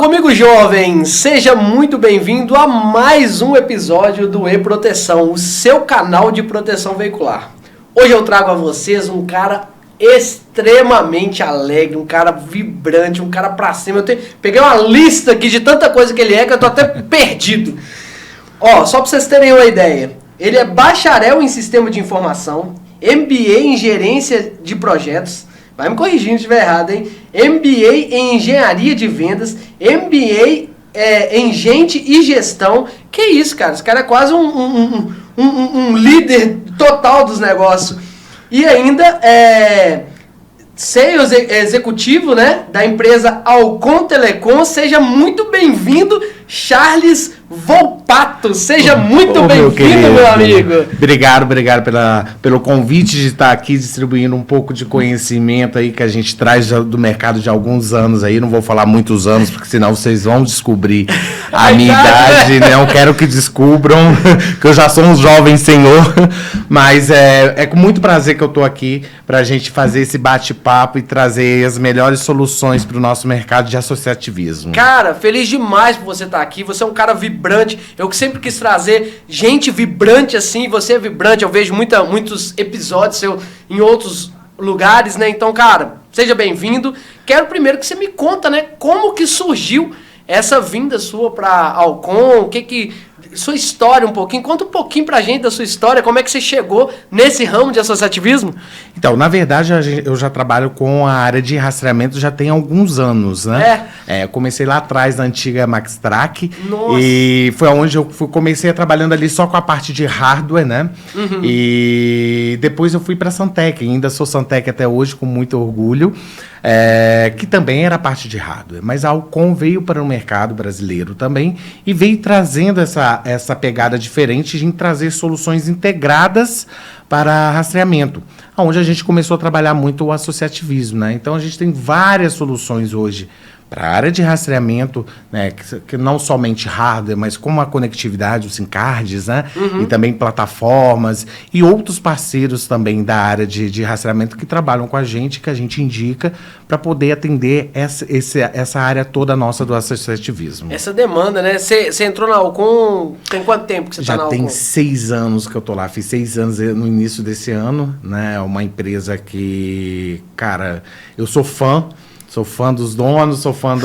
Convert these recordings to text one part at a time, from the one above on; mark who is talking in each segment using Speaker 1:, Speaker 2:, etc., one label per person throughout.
Speaker 1: comigo, jovem! Seja muito bem-vindo a mais um episódio do E-Proteção, o seu canal de proteção veicular. Hoje eu trago a vocês um cara extremamente alegre, um cara vibrante, um cara pra cima. Peguei uma lista aqui de tanta coisa que ele é que eu tô até perdido. Ó, só pra vocês terem uma ideia, ele é bacharel em sistema de informação, MBA em gerência de projetos, vai me corrigindo se estiver errado, hein? MBA em engenharia de vendas, MBA em gente e gestão. Que isso, cara? Esse cara é quase um líder total dos negócios. E ainda sales executivo, né, da empresa Alcon Telecom. Seja muito bem-vindo, Charles Volpato. Seja muito bem-vindo, meu amigo.
Speaker 2: Obrigado pelo convite de estar aqui distribuindo um pouco de conhecimento aí que a gente traz do mercado de alguns anos aí. Não vou falar muitos anos, porque senão vocês vão descobrir a minha idade, né? Não quero que descubram, que eu já sou um jovem senhor. Mas é com muito prazer que eu estou aqui para a gente fazer esse bate-papo e trazer as melhores soluções para o nosso mercado de associativismo.
Speaker 1: Cara, feliz demais por você estar aqui. Você é um cara vibrante. Eu que sempre quis trazer gente vibrante assim. Você é vibrante. Eu vejo muitos episódios seu em outros lugares, né? Então, cara, seja bem-vindo. Quero primeiro que você me conta, né? Como que surgiu essa vinda sua para Alcon? Sua história um pouquinho. Conta um pouquinho pra gente da sua história. Como é que você chegou nesse ramo de associativismo?
Speaker 2: Então, na verdade, eu já trabalho com a área de rastreamento já tem alguns anos, né? Eu comecei lá atrás na antiga Maxtrack.
Speaker 1: Nossa.
Speaker 2: E foi onde eu comecei trabalhando ali só com a parte de hardware, né? Uhum. E depois eu fui para a Santec. Ainda sou Santec até hoje, com muito orgulho. Que também era parte de hardware. Mas a Alcon veio para o mercado brasileiro também e veio trazendo essa pegada diferente de trazer soluções integradas para rastreamento, onde a gente começou a trabalhar muito o associativismo, né? Então a gente tem várias soluções hoje para a área de rastreamento, né, que não somente hardware, mas como a conectividade, os SIM cards, né, e também plataformas e outros parceiros também da área de rastreamento que trabalham com a gente, que a gente indica para poder atender essa área toda nossa do associativismo.
Speaker 1: Essa demanda, né? Você entrou na Alcon, tem quanto tempo que você está na Alcon?
Speaker 2: Já tem 6 anos que eu tô lá, fiz 6 anos no início desse ano, né, uma empresa que, cara, eu sou fã. Sou fã dos donos, sou fã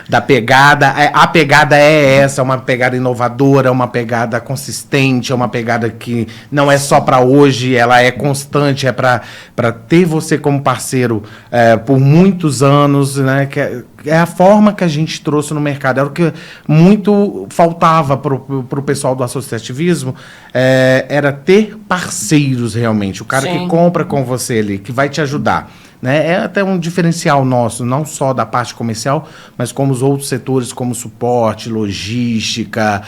Speaker 2: da pegada. A pegada é essa, é uma pegada inovadora, é uma pegada consistente, é uma pegada que não é só para hoje, ela é constante, é para ter você como parceiro por muitos anos, né? Que é a forma que a gente trouxe no mercado. Era o que muito faltava para o pessoal do associativismo, era ter parceiros realmente. O cara que compra com você ali, que vai te ajudar. Né? É até um diferencial nosso, não só da parte comercial, mas como os outros setores, como suporte, logística,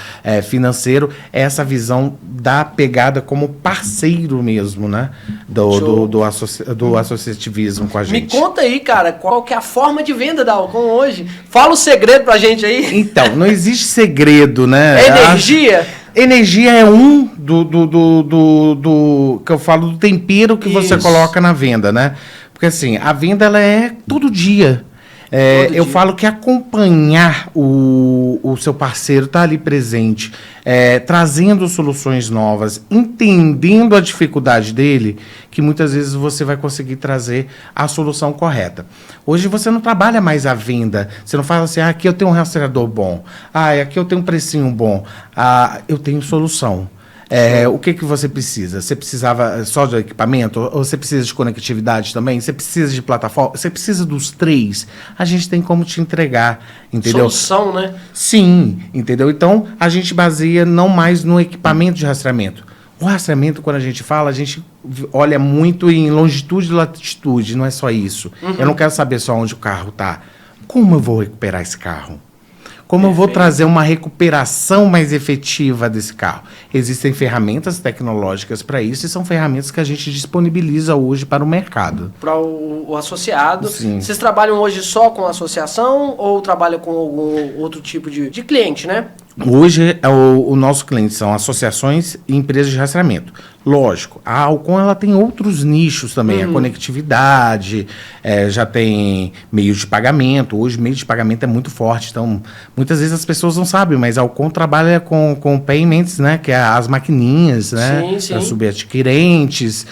Speaker 2: financeiro, essa visão da pegada como parceiro mesmo, né? do associativismo com a gente.
Speaker 1: Me conta aí, cara, qual que é a forma de venda da Alcon hoje? Fala o segredo pra gente aí.
Speaker 2: Então, não existe segredo, né?
Speaker 1: É energia?
Speaker 2: Energia é do que eu falo do tempero que você coloca na venda, né? Porque assim, a venda ela é todo dia. Eu falo que acompanhar o seu parceiro, tá ali presente, trazendo soluções novas, entendendo a dificuldade dele, que muitas vezes você vai conseguir trazer a solução correta. Hoje você não trabalha mais a venda, você não fala assim, aqui eu tenho um rastreador bom, aqui eu tenho um precinho bom, eu tenho solução. O que você precisa? Você precisava só de equipamento? Ou você precisa de conectividade também? Você precisa de plataforma? Você precisa dos 3? A gente tem como te entregar, entendeu?
Speaker 1: Solução, né?
Speaker 2: Sim, entendeu? Então, a gente baseia não mais no equipamento de rastreamento. O rastreamento, quando a gente fala, a gente olha muito em longitude e latitude, não é só isso. Eu não quero saber só onde o carro está. Como eu vou recuperar esse carro? Como eu vou trazer uma recuperação mais efetiva desse carro? Existem ferramentas tecnológicas para isso e são ferramentas que a gente disponibiliza hoje para o mercado.
Speaker 1: Para o associado.
Speaker 2: Sim.
Speaker 1: Vocês trabalham hoje só com associação ou trabalham com algum outro tipo de cliente, né?
Speaker 2: Hoje, o nosso cliente são associações e empresas de rastreamento. Lógico, a Alcon ela tem outros nichos também, a conectividade, já tem meios de pagamento. Hoje, meio de pagamento é muito forte, então, muitas vezes as pessoas não sabem, mas a Alcon trabalha com payments, né, que é as maquininhas, né, para subadquirentes.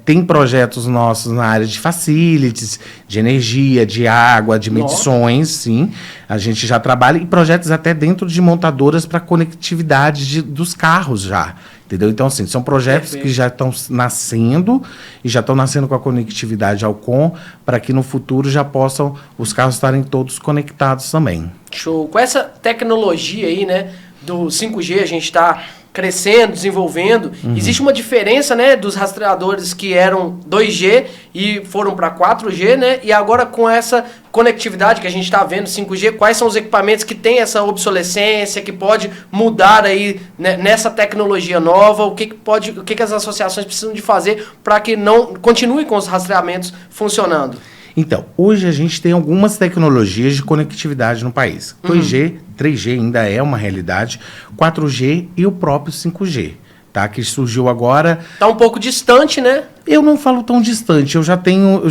Speaker 2: Tem projetos nossos na área de facilities, de energia, de água, de medições, sim. A gente já trabalha em projetos até dentro de montadoras para conectividade dos carros já. Entendeu? Então, assim, são projetos que já estão nascendo e já estão nascendo com a conectividade Alcon para que no futuro já possam os carros estarem todos conectados também.
Speaker 1: Show. Com essa tecnologia aí, né, do 5G, a gente está crescendo, desenvolvendo. Existe uma diferença, né, dos rastreadores que eram 2G e foram para 4G, né? E agora com essa conectividade que a gente está vendo, 5G, quais são os equipamentos que tem essa obsolescência, que pode mudar aí, né, nessa tecnologia nova, o que as associações precisam de fazer para que não continue com os rastreamentos funcionando?
Speaker 2: Então, hoje a gente tem algumas tecnologias de conectividade no país. 2G, 3G ainda é uma realidade, 4G e o próprio 5G, tá? Que surgiu agora.
Speaker 1: Tá um pouco distante, né?
Speaker 2: Eu não falo tão distante, eu já tenho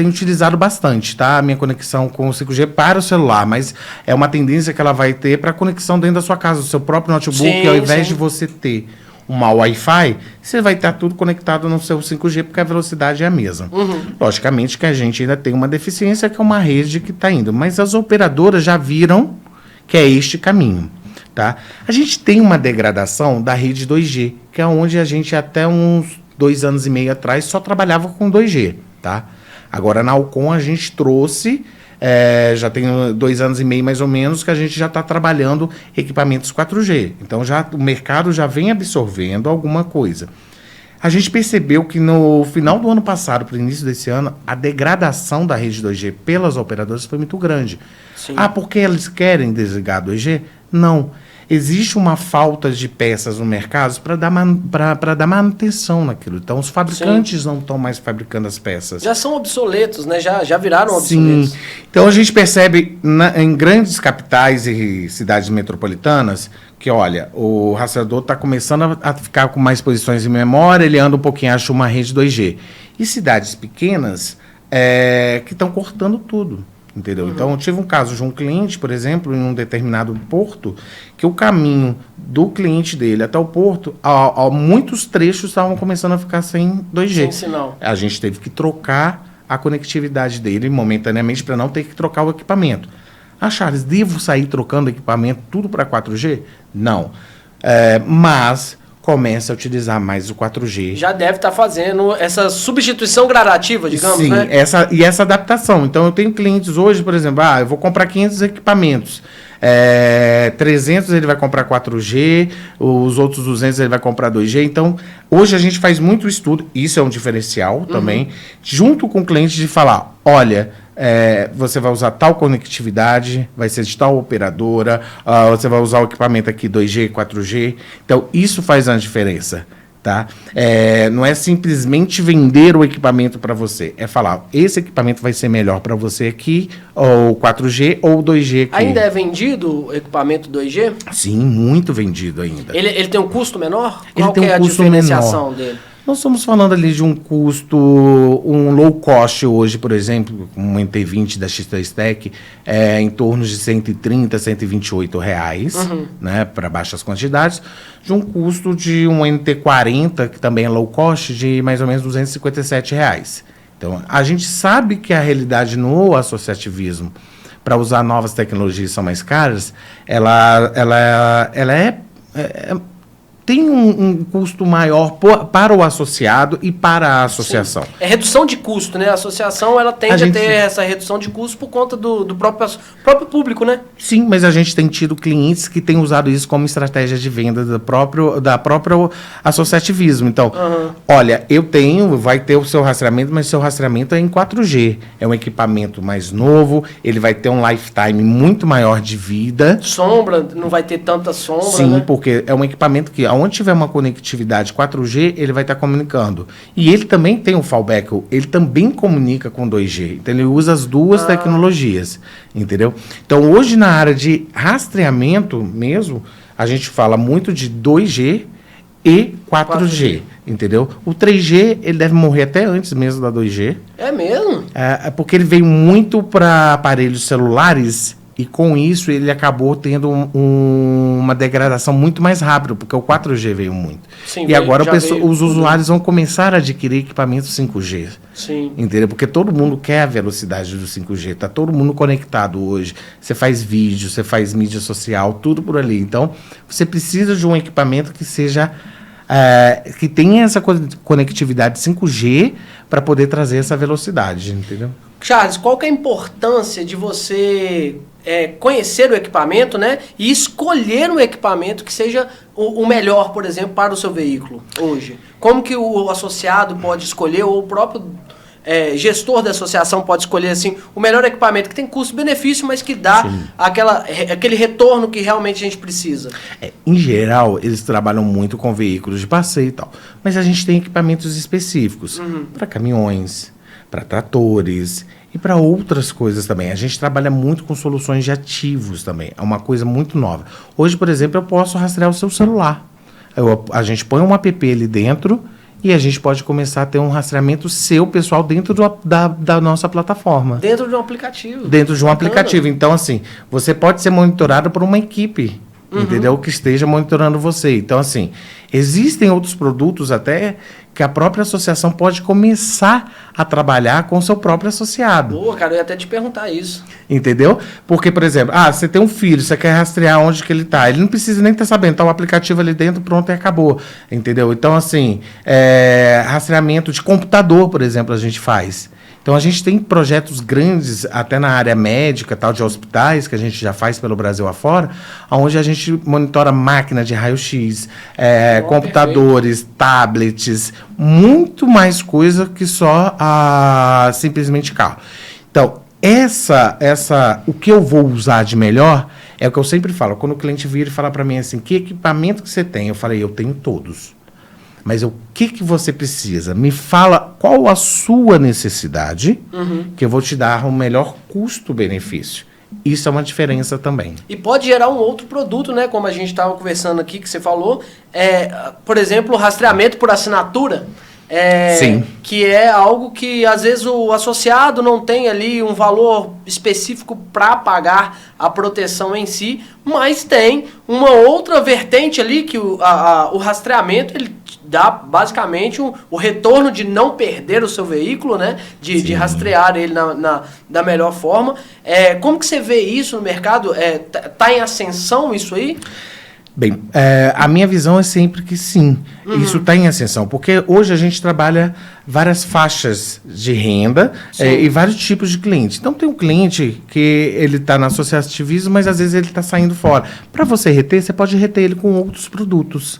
Speaker 2: utilizado bastante, tá? A minha conexão com o 5G para o celular, mas é uma tendência que ela vai ter para conexão dentro da sua casa, do seu próprio notebook, ao invés de você ter uma Wi-Fi, você vai estar tudo conectado no seu 5G, porque a velocidade é a mesma. Logicamente que a gente ainda tem uma deficiência, que é uma rede que está indo, mas as operadoras já viram que é este caminho, tá? A gente tem uma degradação da rede 2G, que é onde a gente até uns 2 anos e meio atrás só trabalhava com 2G, tá? Agora na Alcon a gente trouxe, já tem 2 anos e meio mais ou menos, que a gente já está trabalhando equipamentos 4G. Então o mercado já vem absorvendo alguma coisa. A gente percebeu que no final do ano passado, para o início desse ano, a degradação da rede 2G pelas operadoras foi muito grande. Sim. Porque eles querem desligar a 2G? Não. Existe uma falta de peças no mercado para dar manutenção naquilo. Então, os fabricantes não estão mais fabricando as peças.
Speaker 1: Já são obsoletos, né? Já viraram obsoletos.
Speaker 2: Sim. Então, a gente percebe em grandes capitais e cidades metropolitanas que, olha, o rastreador está começando a ficar com mais posições em memória, ele anda um pouquinho, acha uma rede 2G. E cidades pequenas que estão cortando tudo. Entendeu? Então, eu tive um caso de um cliente, por exemplo, em um determinado porto, que o caminho do cliente dele até o porto, muitos trechos estavam começando a ficar sem 2G.
Speaker 1: Sem sinal.
Speaker 2: A gente teve que trocar a conectividade dele momentaneamente para não ter que trocar o equipamento. Charles, devo sair trocando o equipamento tudo para 4G? Não. Mas comece a utilizar mais o 4G.
Speaker 1: Já deve estar fazendo essa substituição gradativa, digamos,
Speaker 2: sim,
Speaker 1: né?
Speaker 2: Essa adaptação. Então, eu tenho clientes hoje, por exemplo, eu vou comprar 500 equipamentos. 300 ele vai comprar 4G, os outros 200 ele vai comprar 2G. Então, hoje a gente faz muito estudo, isso é um diferencial também, junto com o cliente de falar, olha, você vai usar tal conectividade, vai ser de tal operadora, você vai usar o equipamento aqui 2G, 4G. Então, isso faz uma diferença. Tá? Não é simplesmente vender o equipamento para você, é falar, esse equipamento vai ser melhor para você aqui, ou 4G ou 2G aqui.
Speaker 1: Ainda é vendido o equipamento 2G?
Speaker 2: Sim, muito vendido ainda.
Speaker 1: Ele tem um custo menor?
Speaker 2: Qual
Speaker 1: que é a diferenciação dele? Nós
Speaker 2: estamos falando ali de um custo, um low cost hoje, por exemplo, um NT20 da X3 Tech, em torno de R$130, R$128, né, para baixas quantidades, de um custo de um NT40, que também é low cost, de mais ou menos R$257. Então, a gente sabe que a realidade no associativismo, para usar novas tecnologias que são mais caras, ela tem um custo maior para o associado e para a associação.
Speaker 1: Sim. É redução de custo, né? A associação ela tende a ter essa redução de custo por conta do próprio público, né?
Speaker 2: Sim, mas a gente tem tido clientes que têm usado isso como estratégia de venda da própria associativismo. Então, olha, vai ter o seu rastreamento, mas seu rastreamento é em 4G. É um equipamento mais novo, ele vai ter um lifetime muito maior de vida.
Speaker 1: Sombra, não vai ter tanta sombra,
Speaker 2: sim,
Speaker 1: né?
Speaker 2: Porque é um equipamento que aonde tiver uma conectividade 4G, ele vai estar comunicando. E ele também tem um fallback, ele também comunica com 2G. Então, ele usa as duas tecnologias, entendeu? Então, hoje, na área de rastreamento mesmo, a gente fala muito de 2G e 4G, entendeu? O 3G, ele deve morrer até antes mesmo da 2G.
Speaker 1: É mesmo?
Speaker 2: É porque ele veio muito para aparelhos celulares e com isso ele acabou tendo uma degradação muito mais rápida, porque o 4G veio muito.
Speaker 1: Sim,
Speaker 2: e agora os
Speaker 1: tudo.
Speaker 2: usuários vão começar a adquirir equipamentos 5G.
Speaker 1: Sim.
Speaker 2: Entendeu? Porque todo mundo quer a velocidade do 5G, tá todo mundo conectado hoje. Você faz vídeo, você faz mídia social, tudo por ali. Então, você precisa de um equipamento que seja que tenha essa conectividade 5G para poder trazer essa velocidade, entendeu?
Speaker 1: Charles, qual que é a importância de você conhecer o equipamento, né? E escolher um equipamento que seja o melhor, por exemplo, para o seu veículo hoje? Como que o associado pode escolher, ou o próprio gestor da associação pode escolher assim, o melhor equipamento que tem custo-benefício, mas que dá aquele retorno que realmente a gente precisa?
Speaker 2: Em geral, eles trabalham muito com veículos de passeio e tal. Mas a gente tem equipamentos específicos para caminhões, para tratores e para outras coisas também. A gente trabalha muito com soluções de ativos também. É uma coisa muito nova. Hoje, por exemplo, eu posso rastrear o seu celular. A gente põe um app ali dentro e a gente pode começar a ter um rastreamento seu, pessoal, dentro da nossa plataforma.
Speaker 1: Dentro de um aplicativo.
Speaker 2: Dentro de um aplicativo. Então, assim, você pode ser monitorado por uma equipe, entendeu? Que esteja monitorando você. Então, assim, existem outros produtos até que a própria associação pode começar a trabalhar com o seu próprio associado.
Speaker 1: Boa, cara, eu ia até te perguntar isso.
Speaker 2: Entendeu? Porque, por exemplo, você tem um filho, você quer rastrear onde que ele está. Ele não precisa nem estar sabendo, tá o aplicativo ali dentro, pronto, e acabou. Entendeu? Então, assim, rastreamento de computador, por exemplo, a gente faz. Então, a gente tem projetos grandes, até na área médica, tal, de hospitais, que a gente já faz pelo Brasil afora, onde a gente monitora máquina de raio-x, computadores, tablets, muito mais coisa que só simplesmente carro. Então, o que eu vou usar de melhor é o que eu sempre falo. Quando o cliente vira e fala para mim assim, que equipamento que você tem? Eu falei, eu tenho todos. Mas o que você precisa? Me fala qual a sua necessidade, que eu vou te dar o melhor custo-benefício. Isso é uma diferença também.
Speaker 1: E pode gerar um outro produto, né? Como a gente estava conversando aqui, que você falou. Por exemplo, o rastreamento por assinatura.
Speaker 2: Sim.
Speaker 1: Que é algo que, às vezes, o associado não tem ali um valor específico para pagar a proteção em si, mas tem uma outra vertente ali que o rastreamento ele dá basicamente o retorno de não perder o seu veículo, né? De rastrear ele da melhor forma. Como que você vê isso no mercado? Tá em ascensão isso aí?
Speaker 2: Bem, a minha visão é sempre que sim, isso está em ascensão, porque hoje a gente trabalha várias faixas de renda e vários tipos de clientes. Então tem um cliente que ele está no associativismo, mas às vezes ele está saindo fora. Para você reter, você pode reter ele com outros produtos,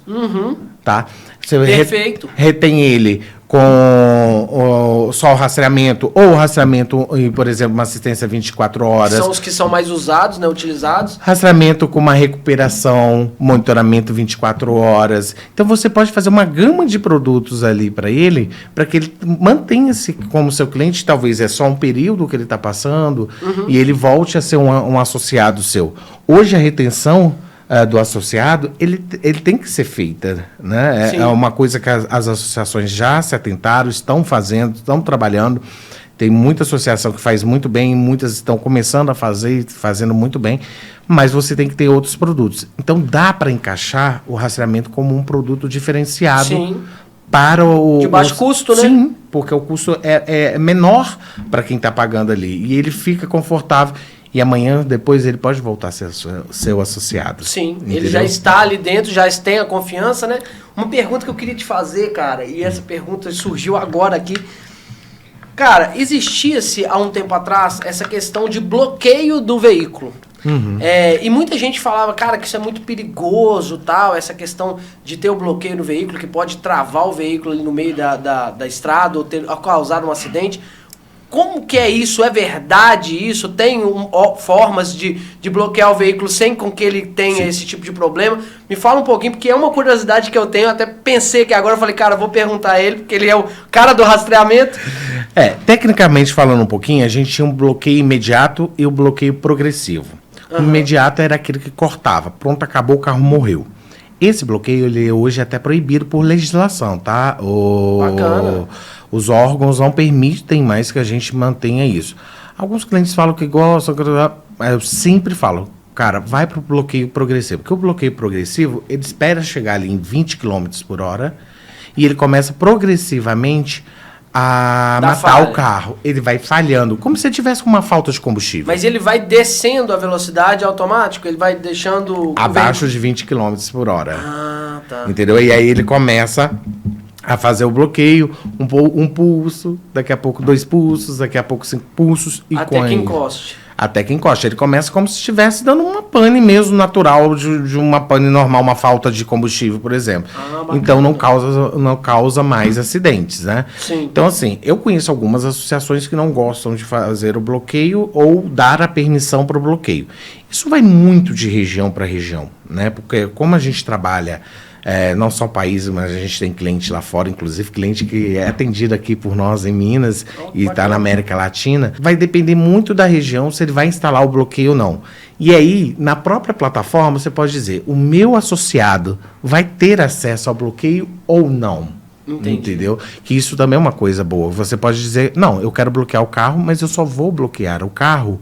Speaker 2: tá? Você
Speaker 1: Perfeito.
Speaker 2: retém ele com só o rastreamento, ou o rastreamento, por exemplo, uma assistência 24 horas.
Speaker 1: São os que são mais usados, né, utilizados.
Speaker 2: Rastreamento com uma recuperação, monitoramento 24 horas. Então você pode fazer uma gama de produtos ali para ele, para que ele mantenha-se como seu cliente, talvez é só um período que ele está passando, e ele volte a ser um associado seu. Hoje a retenção do associado, ele tem que ser feita, né? É uma coisa que as associações já se atentaram, estão fazendo, estão trabalhando. Tem muita associação que faz muito bem, muitas estão começando a fazer e fazendo muito bem, mas você tem que ter outros produtos. Então, dá para encaixar o rastreamento como um produto diferenciado para o...
Speaker 1: De baixo custo, né?
Speaker 2: Sim, porque o custo é menor para quem está pagando ali. E ele fica confortável. E amanhã, depois, ele pode voltar a ser seu associado.
Speaker 1: Sim,
Speaker 2: entendeu?
Speaker 1: Ele já está ali dentro, já tem a confiança, né? Uma pergunta que eu queria te fazer, cara, e essa pergunta surgiu agora aqui. Cara, existia-se há um tempo atrás essa questão de bloqueio do veículo. E muita gente falava, cara, que isso é muito perigoso, tal, essa questão de ter o bloqueio no veículo, que pode travar o veículo ali no meio da estrada ou causar um acidente. Como que é isso? É verdade isso? Tem formas de bloquear o veículo sem com que ele tenha esse tipo de problema? Me fala um pouquinho, porque é uma curiosidade que eu tenho. Até pensei que agora eu falei, cara, eu vou perguntar a ele, porque ele é o cara do rastreamento.
Speaker 2: Tecnicamente falando um pouquinho, a gente tinha um bloqueio imediato e o bloqueio progressivo. O imediato era aquele que cortava. Pronto, acabou, o carro morreu. Esse bloqueio, ele hoje é até proibido por legislação, tá?
Speaker 1: Bacana.
Speaker 2: Os órgãos não permitem mais que a gente mantenha isso. Alguns clientes falam que gostam, eu sempre falo, cara, vai para o bloqueio progressivo. Porque o bloqueio progressivo, ele espera chegar ali em 20 km por hora e ele começa progressivamente a matar o carro. Ele vai falhando, como se tivesse uma falta de combustível.
Speaker 1: Mas ele vai descendo a velocidade automático? Ele vai deixando...
Speaker 2: Abaixo de 20 km por hora.
Speaker 1: Ah, tá.
Speaker 2: Entendeu? E aí ele começa a fazer o bloqueio, um pulso, daqui a pouco 2 pulsos, daqui a pouco 5 pulsos. E
Speaker 1: até que encoste.
Speaker 2: Até que encoste. Ele começa como se estivesse dando uma pane mesmo natural, de uma pane normal, uma falta de combustível, por exemplo. Então não causa mais acidentes, né?
Speaker 1: Sim.
Speaker 2: Então, assim, eu conheço algumas associações que não gostam de fazer o bloqueio ou dar a permissão para o bloqueio. Isso vai muito de região para região, né? Porque como a gente trabalha... não só países, mas a gente tem cliente lá fora, inclusive cliente que é atendido aqui por nós em Minas e está na América Latina. Vai depender muito da região se ele vai instalar o bloqueio ou não. E aí, na própria plataforma, você pode dizer, o meu associado vai ter acesso ao bloqueio ou não.
Speaker 1: Entendi.
Speaker 2: Entendeu? Que isso também é uma coisa boa. Você pode dizer, não, eu quero bloquear o carro, mas eu só vou bloquear o carro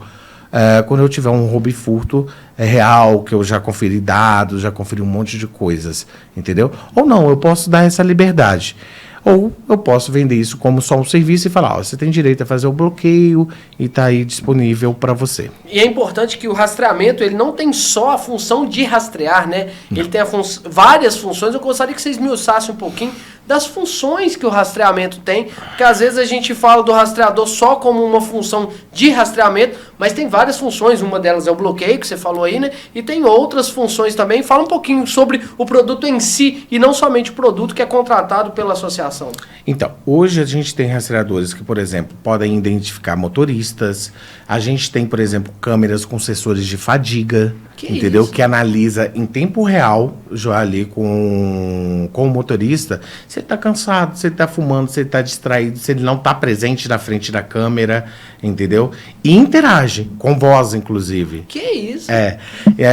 Speaker 2: quando eu tiver um roubo e furto real, que eu já conferi dados, já conferi um monte de coisas, entendeu? Ou não, eu posso dar essa liberdade. Ou eu posso vender isso como só um serviço e falar, ó, você tem direito a fazer o bloqueio e está aí disponível para você.
Speaker 1: E é importante que o rastreamento, ele não tem só a função de rastrear, né? Ele tem várias funções. Eu gostaria que vocês esmiuçassem um pouquinho das funções que o rastreamento tem, porque às vezes a gente fala do rastreador só como uma função de rastreamento, mas tem várias funções, uma delas é o bloqueio, que você falou aí, né? E tem outras funções também. Fala um pouquinho sobre o produto em si e não somente o produto que é contratado pela associação.
Speaker 2: Então, hoje a gente tem rastreadores que, por exemplo, podem identificar motoristas. A gente tem, por exemplo, câmeras com sensores de fadiga, entendeu? Isso? Que analisa em tempo real, já ali com o motorista, se ele está cansado, se ele está fumando, se ele está distraído, se ele não está presente na frente da câmera, entendeu? E interage, com voz, inclusive.
Speaker 1: Que isso?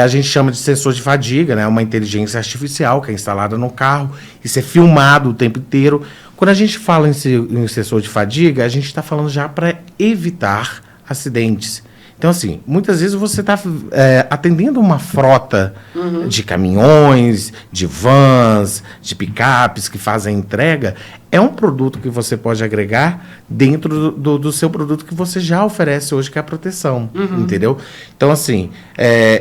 Speaker 2: A gente chama de sensor de fadiga, né? Uma inteligência artificial que é instalada no carro. Isso é filmado o tempo inteiro. Quando a gente fala em sensor de fadiga, a gente está falando já para evitar acidentes. Então, assim, muitas vezes você está atendendo uma frota de caminhões, de vans, de picapes que fazem entrega. É um produto que você pode agregar dentro do seu produto que você já oferece hoje, que é a proteção, entendeu? Então, assim,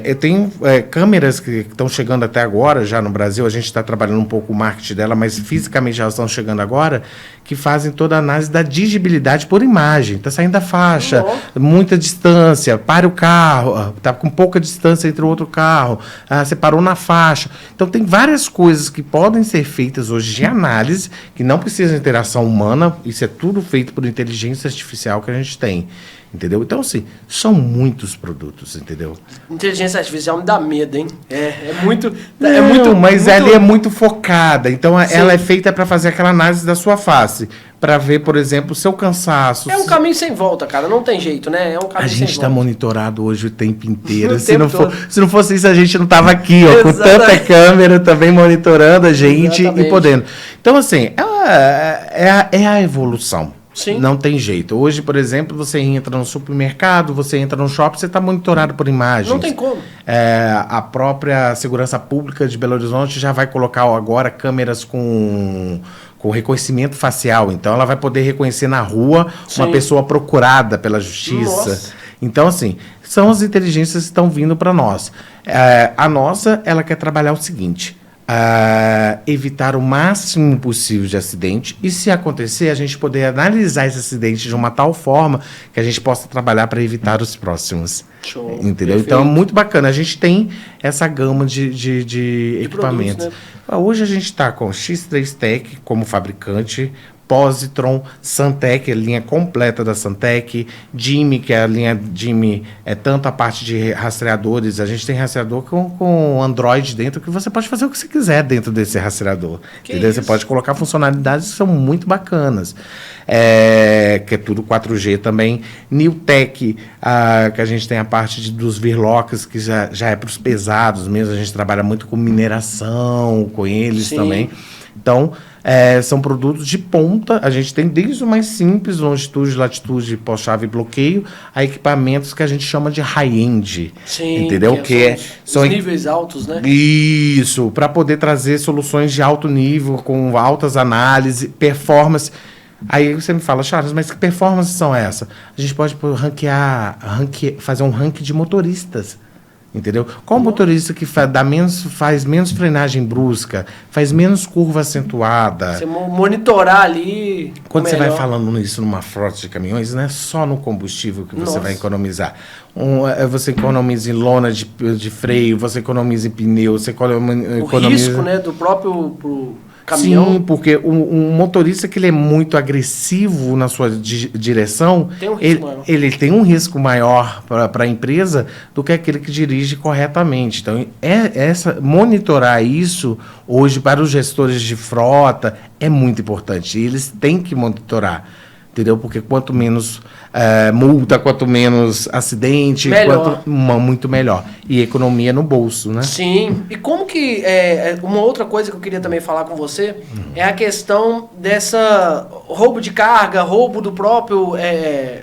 Speaker 2: eu tenho câmeras que estão chegando até agora, já no Brasil, a gente está trabalhando um pouco o marketing dela, mas fisicamente elas estão chegando agora, que fazem toda a análise da digibilidade por imagem. Está saindo da faixa, muita distância, para o carro, está com pouca distância entre o outro carro, você parou na faixa. Então, tem várias coisas que podem ser feitas hoje de análise, que não precisa de interação humana, isso é tudo feito por inteligência artificial que a gente tem, entendeu? Então, assim, são muitos produtos, entendeu?
Speaker 1: Inteligência artificial me dá medo, hein?
Speaker 2: Mas ela é muito focada, então ela é feita para fazer aquela análise da sua face, para ver, por exemplo, o seu cansaço. É
Speaker 1: um caminho sem volta, cara, não tem jeito, né? É um caminho sem volta.
Speaker 2: A gente está monitorado hoje o tempo inteiro. Se não fosse isso, a gente não tava aqui, ó, com tanta câmera também monitorando a gente e podendo. Então, assim, é a evolução.
Speaker 1: Sim.
Speaker 2: Não tem jeito. Hoje, por exemplo, você entra no supermercado, você entra no shopping, você está monitorado por imagens.
Speaker 1: Não tem como.
Speaker 2: A própria Segurança Pública de Belo Horizonte já vai colocar agora câmeras com reconhecimento facial. Então, ela vai poder reconhecer na rua uma pessoa procurada pela justiça.
Speaker 1: Nossa.
Speaker 2: Então, assim, são as inteligências que estão vindo para nós. A nossa, ela quer trabalhar o seguinte... evitar o máximo possível de acidente e, se acontecer, a gente poder analisar esse acidente de uma tal forma que a gente possa trabalhar para evitar os próximos.
Speaker 1: Show.
Speaker 2: Entendeu?
Speaker 1: Perfeito.
Speaker 2: Então é muito bacana. A gente tem essa gama de equipamentos.
Speaker 1: Produtos, né?
Speaker 2: Hoje a gente está com X3 Tech como fabricante Positron, Santec, a linha completa da Santec, Jimmy, que é a linha Jimmy, tanto a parte de rastreadores, a gente tem rastreador com Android dentro, que você pode fazer o que você quiser dentro desse rastreador. Entendeu? Você pode colocar funcionalidades que são muito bacanas. Que é tudo 4G também. Newtek, que a gente tem a parte dos Virlocks, que já é para os pesados mesmo, a gente trabalha muito com mineração, com eles também. Então, são produtos de ponta. A gente tem desde o mais simples, longitude, latitude, pós-chave e bloqueio, a equipamentos que a gente chama de high-end. Entendeu?
Speaker 1: São os níveis altos, né?
Speaker 2: Isso, para poder trazer soluções de alto nível, com altas análises, performance. Aí você me fala, Charles, mas que performance são essas? A gente pode fazer um ranking de motoristas. Entendeu? Qual motorista que faz menos frenagem brusca, faz menos curva acentuada?
Speaker 1: Você monitorar ali.
Speaker 2: Quando você vai falando isso numa frota de caminhões, não é só no combustível que você vai economizar. Você economiza em lona de freio, você economiza em pneu, você economiza...
Speaker 1: O risco, né, do próprio caminhão.
Speaker 2: Sim, porque um motorista que ele é muito agressivo na sua direção, ele tem um risco maior para a empresa do que aquele que dirige corretamente. Então, monitorar isso hoje para os gestores de frota é muito importante. E eles têm que monitorar. Entendeu? Porque quanto menos multa, quanto menos acidente, muito melhor. E economia no bolso, né?
Speaker 1: Sim. E como que... uma outra coisa que eu queria também falar com você é a questão dessa roubo de carga, roubo do próprio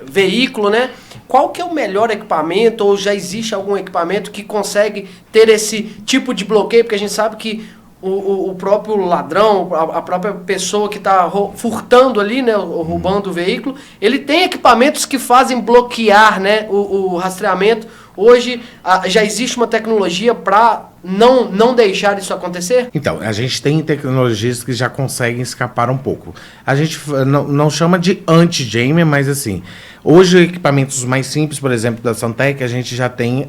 Speaker 1: veículo, né? Qual que é o melhor equipamento, ou já existe algum equipamento que consegue ter esse tipo de bloqueio? Porque a gente sabe que o próprio ladrão, a própria pessoa que está furtando ali, né, roubando o veículo, ele tem equipamentos que fazem bloquear, né, o rastreamento. Hoje já existe uma tecnologia para não deixar isso acontecer?
Speaker 2: Então, a gente tem tecnologias que já conseguem escapar um pouco. A gente não chama de anti-jammer, mas assim, hoje equipamentos mais simples, por exemplo, da Santec, a gente já tem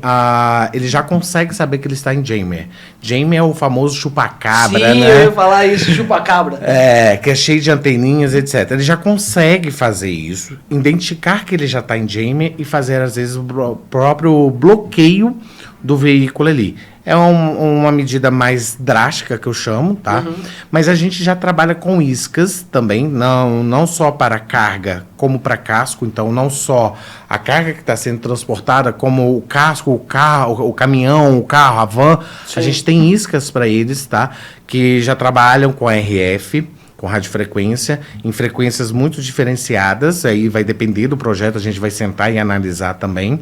Speaker 2: ele já consegue saber que ele está em jammer. Jammer é o famoso chupa-cabra, né?
Speaker 1: Sim, eu ia falar isso, chupa-cabra.
Speaker 2: Que é cheio de anteninhas, etc. Ele já consegue fazer isso, identificar que ele já está em jammer e fazer, às vezes, o próprio bloqueio do veículo ali. É uma medida mais drástica que eu chamo, tá? Mas a gente já trabalha com iscas também, não só para carga, como para casco. Então, não só a carga que está sendo transportada, como o casco, o carro, o caminhão, o carro, a van. Sim. A gente tem iscas para eles, tá? Que já trabalham com RF, com radiofrequência, em frequências muito diferenciadas. Aí vai depender do projeto, a gente vai sentar e analisar também.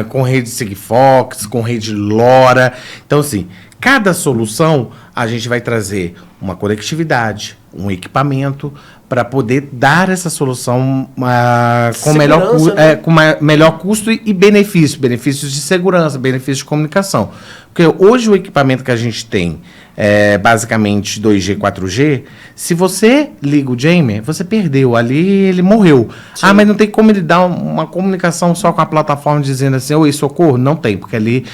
Speaker 2: Com rede Sigfox, com rede LoRa. Então, assim, cada solução a gente vai trazer uma conectividade, um equipamento para poder dar essa solução com melhor custo e benefício, benefícios de segurança, benefícios de comunicação. Porque hoje o equipamento que a gente tem basicamente 2G, 4G, se você liga o jammer, você perdeu ali, ele morreu. Sim. Mas não tem como ele dar uma comunicação só com a plataforma dizendo assim, oi, socorro? Não tem, porque ali...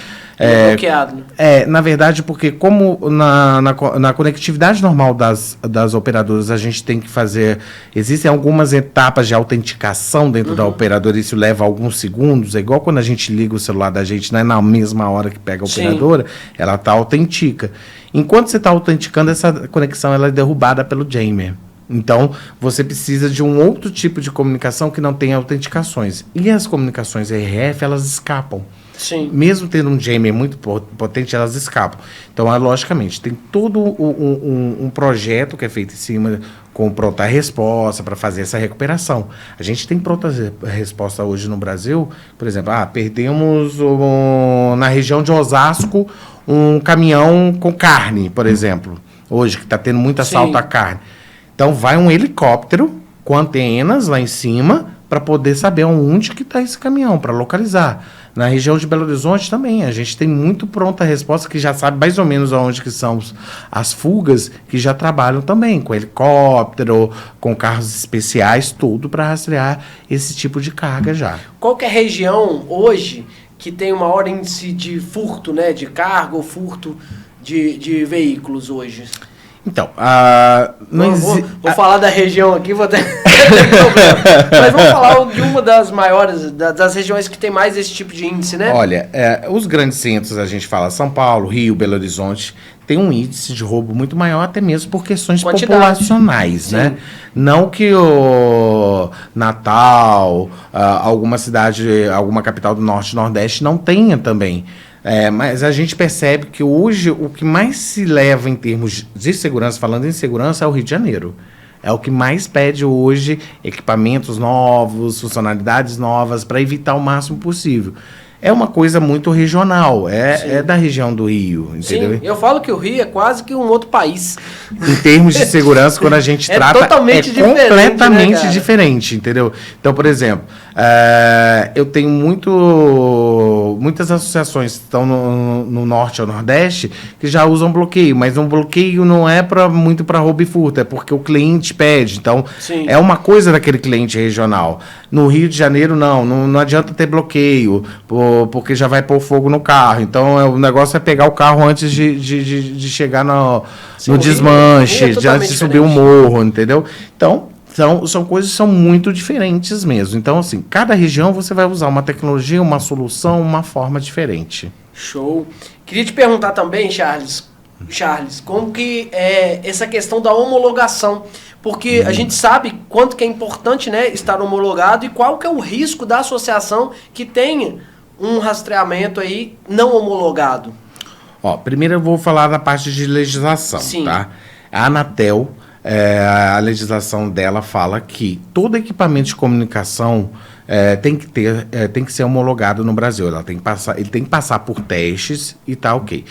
Speaker 1: bloqueado.
Speaker 2: Na verdade, porque como na conectividade normal das operadoras, a gente tem que fazer... Existem algumas etapas de autenticação dentro da operadora, isso leva alguns segundos. É igual quando a gente liga o celular da gente, né, na mesma hora que pega a operadora, ela está autentica. Enquanto você está autenticando, essa conexão ela é derrubada pelo jammer. Então, você precisa de um outro tipo de comunicação que não tenha autenticações. E as comunicações RF, elas escapam.
Speaker 1: Sim.
Speaker 2: Mesmo tendo um jammer muito potente, elas escapam. Então, logicamente, tem todo um projeto que é feito em cima com pronta resposta para fazer essa recuperação. A gente tem pronta resposta hoje no Brasil, por exemplo, perdemos na região de Osasco um caminhão com carne, por exemplo, hoje que está tendo muito assalto à carne. Então, vai um helicóptero com antenas lá em cima para poder saber onde que está esse caminhão, para localizar. Na região de Belo Horizonte também, a gente tem muito pronta resposta que já sabe mais ou menos aonde que são as fugas, que já trabalham também com helicóptero, com carros especiais, tudo para rastrear esse tipo de carga já.
Speaker 1: Qual que é a região hoje que tem o maior índice de furto, né, de carga ou furto de veículos hoje?
Speaker 2: Então,
Speaker 1: vou falar da região aqui, vou ter problema. Mas vamos falar de uma das maiores, das regiões que tem mais esse tipo de índice, né?
Speaker 2: Olha, os grandes centros, a gente fala São Paulo, Rio, Belo Horizonte, tem um índice de roubo muito maior, até mesmo por questões populacionais,
Speaker 1: sim,
Speaker 2: né? Não que o Natal, alguma cidade, alguma capital do Norte e Nordeste não tenha também. Mas a gente percebe que hoje o que mais se leva em termos de segurança, falando em segurança, é o Rio de Janeiro. É o que mais pede hoje equipamentos novos, funcionalidades novas, para evitar o máximo possível. É uma coisa muito regional, é da região do Rio, entendeu?
Speaker 1: Sim, eu falo que o Rio é quase que um outro país.
Speaker 2: Em termos de segurança, quando a gente trata,
Speaker 1: totalmente diferente,
Speaker 2: completamente
Speaker 1: né,
Speaker 2: diferente, entendeu? Então, por exemplo, eu tenho muitas associações que estão no Norte ou Nordeste que já usam bloqueio, mas um bloqueio não é muito para roubo e furto, é porque o cliente pede. Então,
Speaker 1: sim,
Speaker 2: é uma coisa daquele cliente regional. No Rio de Janeiro, não adianta ter bloqueio, porque já vai pôr fogo no carro. Então, o negócio é pegar o carro antes de chegar no desmanche, antes de subir o morro, entendeu? Então, são coisas que são muito diferentes mesmo. Então, assim, cada região você vai usar uma tecnologia, uma solução, uma forma diferente.
Speaker 1: Show. Queria te perguntar também, Charles, como que é essa questão da homologação? Porque a gente sabe quanto que é importante, né, estar homologado e qual que é o risco da associação que tenha um rastreamento aí não homologado.
Speaker 2: Primeiro eu vou falar da parte de legislação,
Speaker 1: sim,
Speaker 2: tá? A Anatel, a legislação dela fala que todo equipamento de comunicação tem que ser homologado no Brasil. Ele tem que passar por testes e tá ok.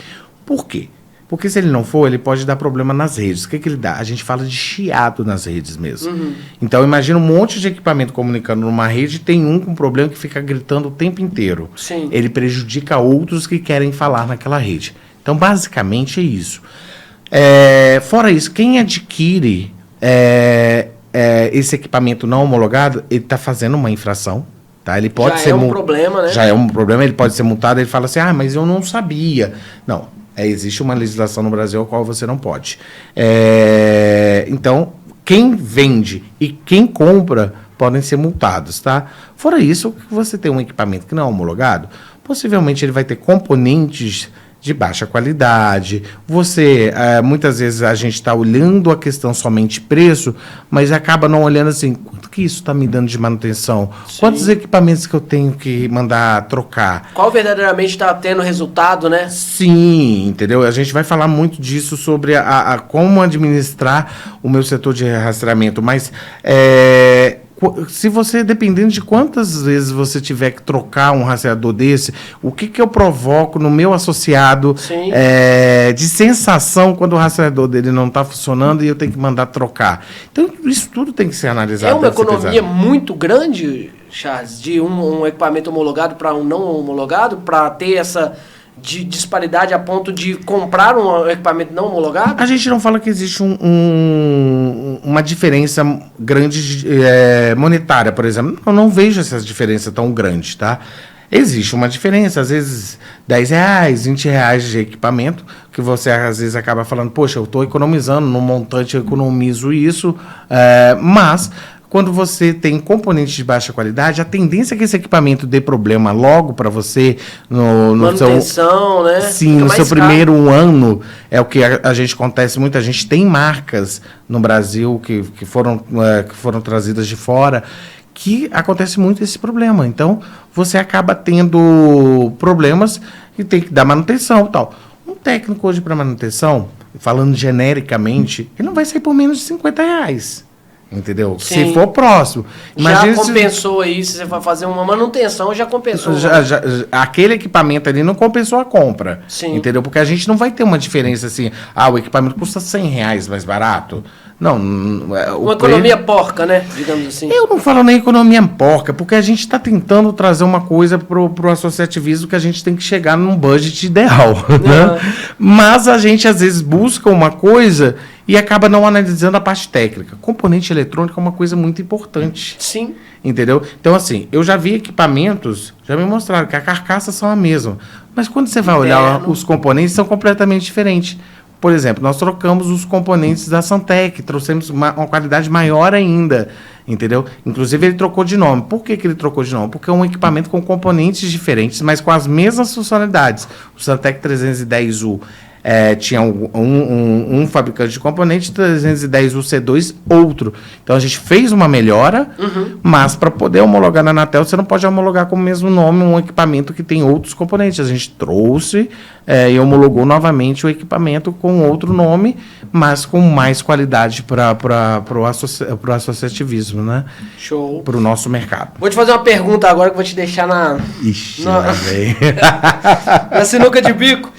Speaker 2: Por quê? Porque se ele não for, ele pode dar problema nas redes. O que ele dá? A gente fala de chiado nas redes mesmo.
Speaker 1: Uhum.
Speaker 2: Então, imagina um monte de equipamento comunicando numa rede, tem um com problema que fica gritando o tempo inteiro.
Speaker 1: Sim.
Speaker 2: Ele prejudica outros que querem falar naquela rede. Então, basicamente, é isso. Fora isso, quem adquire esse equipamento não homologado, ele está fazendo uma infração. Tá? Ele pode ser
Speaker 1: problema, né?
Speaker 2: Já é um problema, ele pode ser multado, ele fala assim, mas eu não sabia. Não. Existe uma legislação no Brasil a qual você não pode. Então, quem vende e quem compra podem ser multados, tá? Fora isso, você tem um equipamento que não é homologado, possivelmente ele vai ter componentes de baixa qualidade. Muitas vezes a gente está olhando a questão somente preço, mas acaba não olhando assim, quanto que isso está me dando de manutenção? Sim. Quantos equipamentos que eu tenho que mandar trocar?
Speaker 1: Qual verdadeiramente está tendo resultado, né?
Speaker 2: Sim, entendeu? A gente vai falar muito disso sobre como administrar o meu setor de rastreamento, mas se você, dependendo de quantas vezes você tiver que trocar um rastreador desse, o que eu provoco no meu associado de sensação quando o rastreador dele não está funcionando e eu tenho que mandar trocar. Então, isso tudo tem que ser analisado.
Speaker 1: É uma economia muito grande, Charles, de um equipamento homologado para um não homologado, para ter essa disparidade a ponto de comprar um equipamento não homologado?
Speaker 2: A gente não fala que existe uma diferença grande monetária, por exemplo. Eu não vejo essa diferença tão grande, tá? Existe uma diferença, às vezes R$10, R$20 de equipamento, que você às vezes acaba falando, poxa, eu estou economizando, no montante eu economizo isso, mas quando você tem componentes de baixa qualidade, a tendência é que esse equipamento dê problema logo para você
Speaker 1: manutenção, né?
Speaker 2: Sim, no seu primeiro ano, é o que a gente acontece. Muita gente tem marcas no Brasil que foram trazidas de fora, que acontece muito esse problema. Então, você acaba tendo problemas e tem que dar manutenção e tal. Um técnico hoje para manutenção, falando genericamente, ele não vai sair por menos de R$50. Entendeu?
Speaker 1: Sim.
Speaker 2: Se for próximo.
Speaker 1: Já compensou aí, se você for fazer uma manutenção, já compensou.
Speaker 2: Aquele equipamento ali não compensou a compra.
Speaker 1: Sim.
Speaker 2: Entendeu? Porque a gente não vai ter uma diferença assim, o equipamento custa R$100 mais barato. Não.
Speaker 1: Uma economia porca, né? Digamos assim.
Speaker 2: Eu não falo nem economia porca, porque a gente está tentando trazer uma coisa pro associativismo que a gente tem que chegar num budget ideal. Né? Mas a gente, às vezes, busca uma coisa e acaba não analisando a parte técnica. Componente eletrônico é uma coisa muito importante.
Speaker 1: Sim.
Speaker 2: Entendeu? Então, assim, eu já vi equipamentos, já me mostraram que a carcaça são a mesma. Mas quando você vai olhar os componentes, são completamente diferentes. Por exemplo, nós trocamos os componentes da Santec, trouxemos uma qualidade maior ainda, entendeu? Inclusive ele trocou de nome. Por que ele trocou de nome? Porque é um equipamento com componentes diferentes, mas com as mesmas funcionalidades. O Santec 310U tinha um fabricante de componente, 310 UC2 outro. Então a gente fez uma melhora, mas para poder homologar na Anatel, você não pode homologar com o mesmo nome um equipamento que tem outros componentes. A gente trouxe e homologou novamente o equipamento com outro nome, mas com mais qualidade para o associativismo, né?
Speaker 1: Show.
Speaker 2: Para o nosso mercado.
Speaker 1: Vou te fazer uma pergunta agora que vou te deixar na sinuca de bico.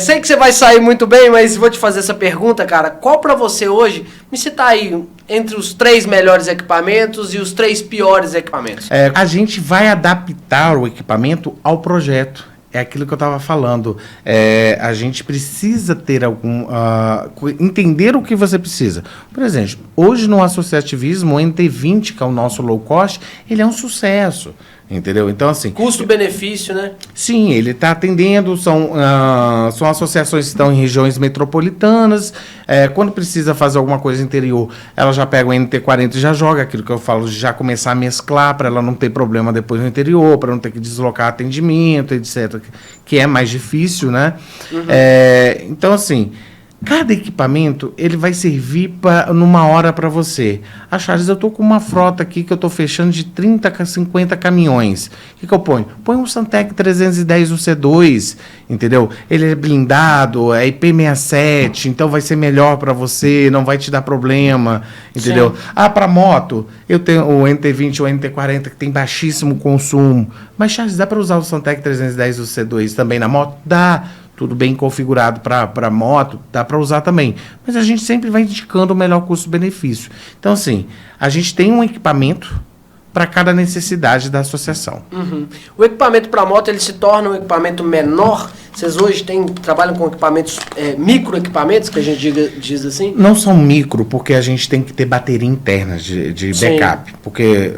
Speaker 1: Sei que você vai sair muito bem, mas vou te fazer essa pergunta, cara. Qual pra você hoje, me citar aí, entre os 3 melhores equipamentos e os 3 piores equipamentos?
Speaker 2: A gente vai adaptar o equipamento ao projeto. É aquilo que eu estava falando. A gente precisa ter entender o que você precisa. Por exemplo, hoje no associativismo, o NT20, que é o nosso low cost, ele é um sucesso. Entendeu? Então, assim...
Speaker 1: Custo-benefício, né?
Speaker 2: Sim, ele está atendendo, são associações que estão em regiões metropolitanas. Quando precisa fazer alguma coisa interior, ela já pega o NT40 e já joga aquilo que eu falo, já começar a mesclar para ela não ter problema depois no interior, para não ter que deslocar atendimento, etc. Que é mais difícil, né? Então, assim... Cada equipamento, ele vai servir numa hora para você. Charles, eu estou com uma frota aqui que eu estou fechando de 30 a 50 caminhões. O que eu ponho? Põe um Santec 310 UC2, entendeu? Ele é blindado, é IP67, então vai ser melhor para você, não vai te dar problema, entendeu? Sim. Para moto, eu tenho o NT20 ou o NT40 que tem baixíssimo consumo. Mas, Charles, dá para usar o Santec 310 UC2 também na moto? Dá. Tudo bem configurado para moto, dá para usar também. Mas a gente sempre vai indicando o melhor custo-benefício. Então, assim, a gente tem um equipamento para cada necessidade da associação.
Speaker 1: O equipamento para moto, ele se torna um equipamento menor? Vocês hoje trabalham com equipamentos, microequipamentos, que a gente diz assim?
Speaker 2: Não são micro, porque a gente tem que ter bateria interna de backup. Porque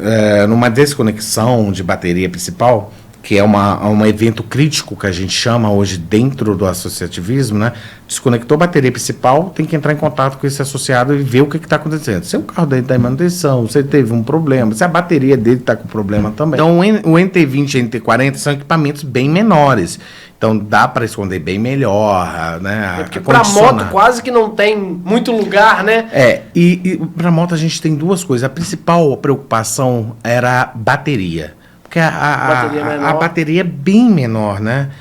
Speaker 2: numa desconexão de bateria principal, que é um evento crítico que a gente chama hoje dentro do associativismo, né? Desconectou a bateria principal, tem que entrar em contato com esse associado e ver o que está acontecendo. Se o carro dele está em manutenção, se ele teve um problema, se a bateria dele está com problema também. Então, o NT20 e o NT40 são equipamentos bem menores. Então, dá para esconder bem melhor, né?
Speaker 1: Porque para moto quase que não tem muito lugar, né?
Speaker 2: E para moto a gente tem duas coisas. A principal preocupação era a bateria. Porque a bateria é bem menor, né?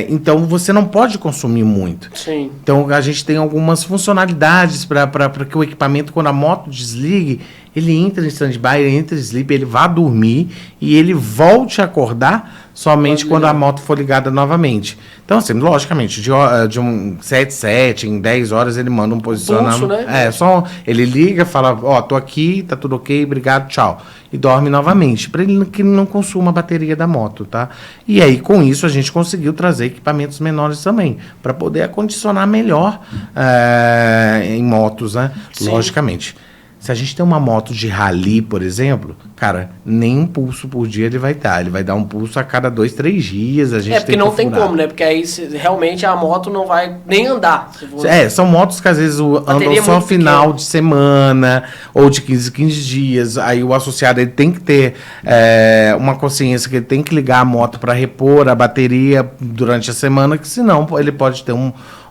Speaker 2: Então, você não pode consumir muito.
Speaker 1: Sim.
Speaker 2: Então, a gente tem algumas funcionalidades para que o equipamento, quando a moto desligue, ele entra em stand-by, ele entra em sleep, ele vá dormir e ele volte a acordar somente quando a moto for ligada novamente. Então, assim, logicamente, de um 7 em 10 horas ele manda um posicionamento.
Speaker 1: Pulso, né?
Speaker 2: Só ele liga, fala, tô aqui, tá tudo ok, obrigado, tchau. E dorme novamente, para ele que não consuma a bateria da moto, tá? E aí, com isso, a gente conseguiu trazer equipamentos menores também, para poder acondicionar melhor em motos, né?
Speaker 1: Sim.
Speaker 2: Logicamente. Se a gente tem uma moto de rally, por exemplo, cara, nem um pulso por dia ele vai dar. Ele vai dar um pulso a cada 2, 3 dias. A gente
Speaker 1: porque não tem como, né? Porque aí realmente a moto não vai nem andar.
Speaker 2: São motos que às vezes andam só final de semana ou de 15 dias. Aí o associado ele tem que ter uma consciência que ele tem que ligar a moto para repor a bateria durante a semana, que senão ele pode ter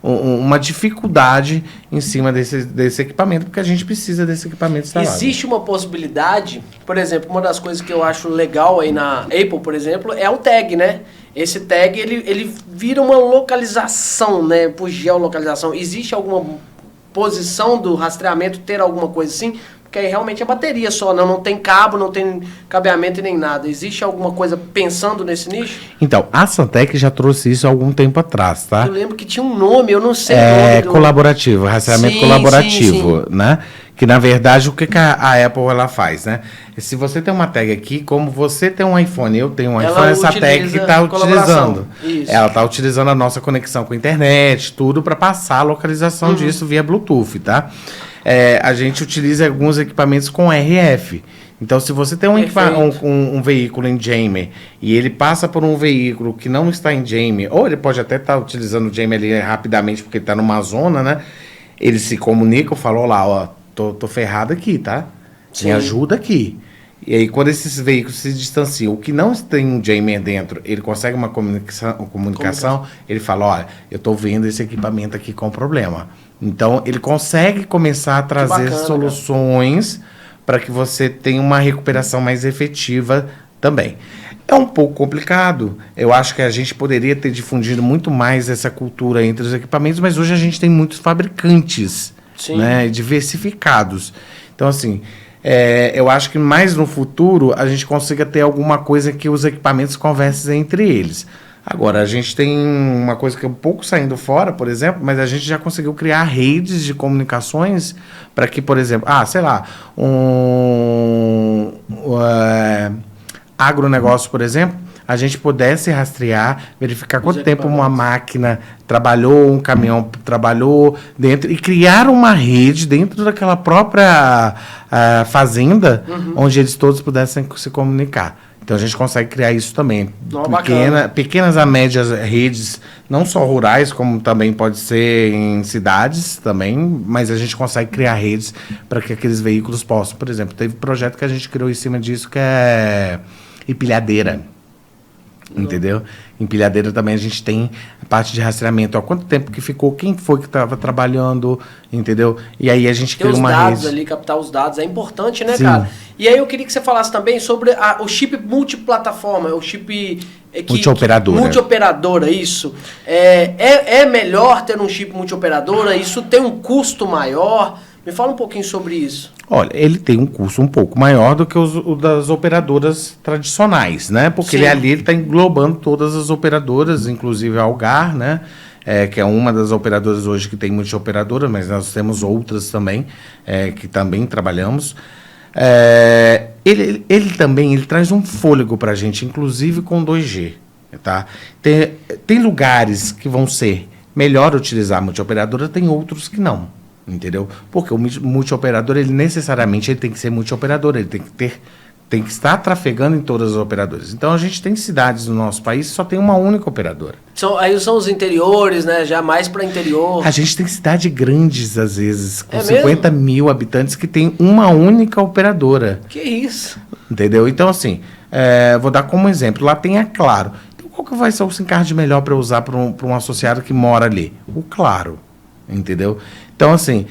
Speaker 2: uma dificuldade em cima desse equipamento, porque a gente precisa desse equipamento instalado.
Speaker 1: Existe uma possibilidade, por exemplo, uma das coisas que eu acho legal aí na Apple, por exemplo, é o tag, né? Esse tag, ele vira uma localização, né? Por geolocalização. Existe alguma posição do rastreamento ter alguma coisa assim? Porque aí realmente é bateria só, não tem cabo, não tem cabeamento e nem nada. Existe alguma coisa pensando nesse nicho?
Speaker 2: Então, a Santec já trouxe isso há algum tempo atrás, tá?
Speaker 1: Eu lembro que tinha um nome, eu não sei o nome.
Speaker 2: Colaborativo, rastreamento colaborativo, sim. Né? Que, na verdade, o que a Apple ela faz, né? Se você tem uma tag aqui, como você tem um iPhone, eu tenho um iPhone, essa tag que está utilizando.
Speaker 1: Isso.
Speaker 2: Ela está utilizando a nossa conexão com a internet, tudo para passar a localização disso via Bluetooth, tá? a gente utiliza alguns equipamentos com RF. Então, se você tem um veículo em jammer e ele passa por um veículo que não está em jammer, ou ele pode até estar utilizando o jammer ali rapidamente porque ele está numa zona, né? Eles se comunicam, falam, lá, ó, tô ferrado aqui, tá? Me ajuda aqui. E aí, quando esses veículos se distanciam, o que não tem um jammer dentro, ele consegue uma comunicação, ele fala, olha, eu tô vendo esse equipamento aqui com problema. Então, ele consegue começar a trazer soluções para que você tenha uma recuperação mais efetiva também. É um pouco complicado. Eu acho que a gente poderia ter difundido muito mais essa cultura entre os equipamentos, mas hoje a gente tem muitos fabricantes, né, diversificados. Então, assim, eu acho que mais no futuro a gente consiga ter alguma coisa que os equipamentos conversem entre eles. Agora, a gente tem uma coisa que é um pouco saindo fora, por exemplo, mas a gente já conseguiu criar redes de comunicações para que, por exemplo, sei lá, agronegócio, por exemplo, a gente pudesse rastrear, verificar quanto tempo uma máquina trabalhou, um caminhão trabalhou dentro, e criar uma rede dentro daquela própria fazenda, onde eles todos pudessem se comunicar. Então, a gente consegue criar isso também. Pequenas a médias redes, não só rurais, como também pode ser em cidades também, mas a gente consegue criar redes para que aqueles veículos possam. Por exemplo, teve um projeto que a gente criou em cima disso, que é empilhadeira. Entendeu? Empilhadeira também a gente tem a parte de rastreamento. Há quanto tempo que ficou, quem foi que estava trabalhando, entendeu? E aí a gente cria uma rede. Ter os dados ali, captar os dados, é importante, né, cara? E aí eu queria que você falasse também sobre o chip multiplataforma, o chip... multioperadora.
Speaker 1: Multioperadora, isso. É melhor ter um chip multioperadora? Isso tem um custo maior? Me fala um pouquinho sobre isso.
Speaker 2: Olha, ele tem um custo um pouco maior do que o das operadoras tradicionais, né? Porque ele está englobando todas as operadoras, inclusive a Algar, né? Que é uma das operadoras hoje que tem multioperadora, mas nós temos outras também, que também trabalhamos. Ele também traz um fôlego para a gente, inclusive com 2G. Tá? Tem lugares que vão ser melhor utilizar a multioperadora, tem outros que não. Entendeu? Porque o multioperador, ele necessariamente tem que ser multioperador, ele tem que estar trafegando em todas as operadoras. Então, a gente tem cidades no nosso país que só tem uma única operadora.
Speaker 1: Aí são os interiores, né? Já mais para interior.
Speaker 2: A gente tem cidades grandes, às vezes, com 50 mil habitantes, que tem uma única operadora.
Speaker 1: Que isso?
Speaker 2: Entendeu? Então, assim, vou dar como exemplo. Lá tem a Claro. Então, qual que vai ser o SIM card melhor para usar para um associado que mora ali? O Claro. Entendeu? Então, assim,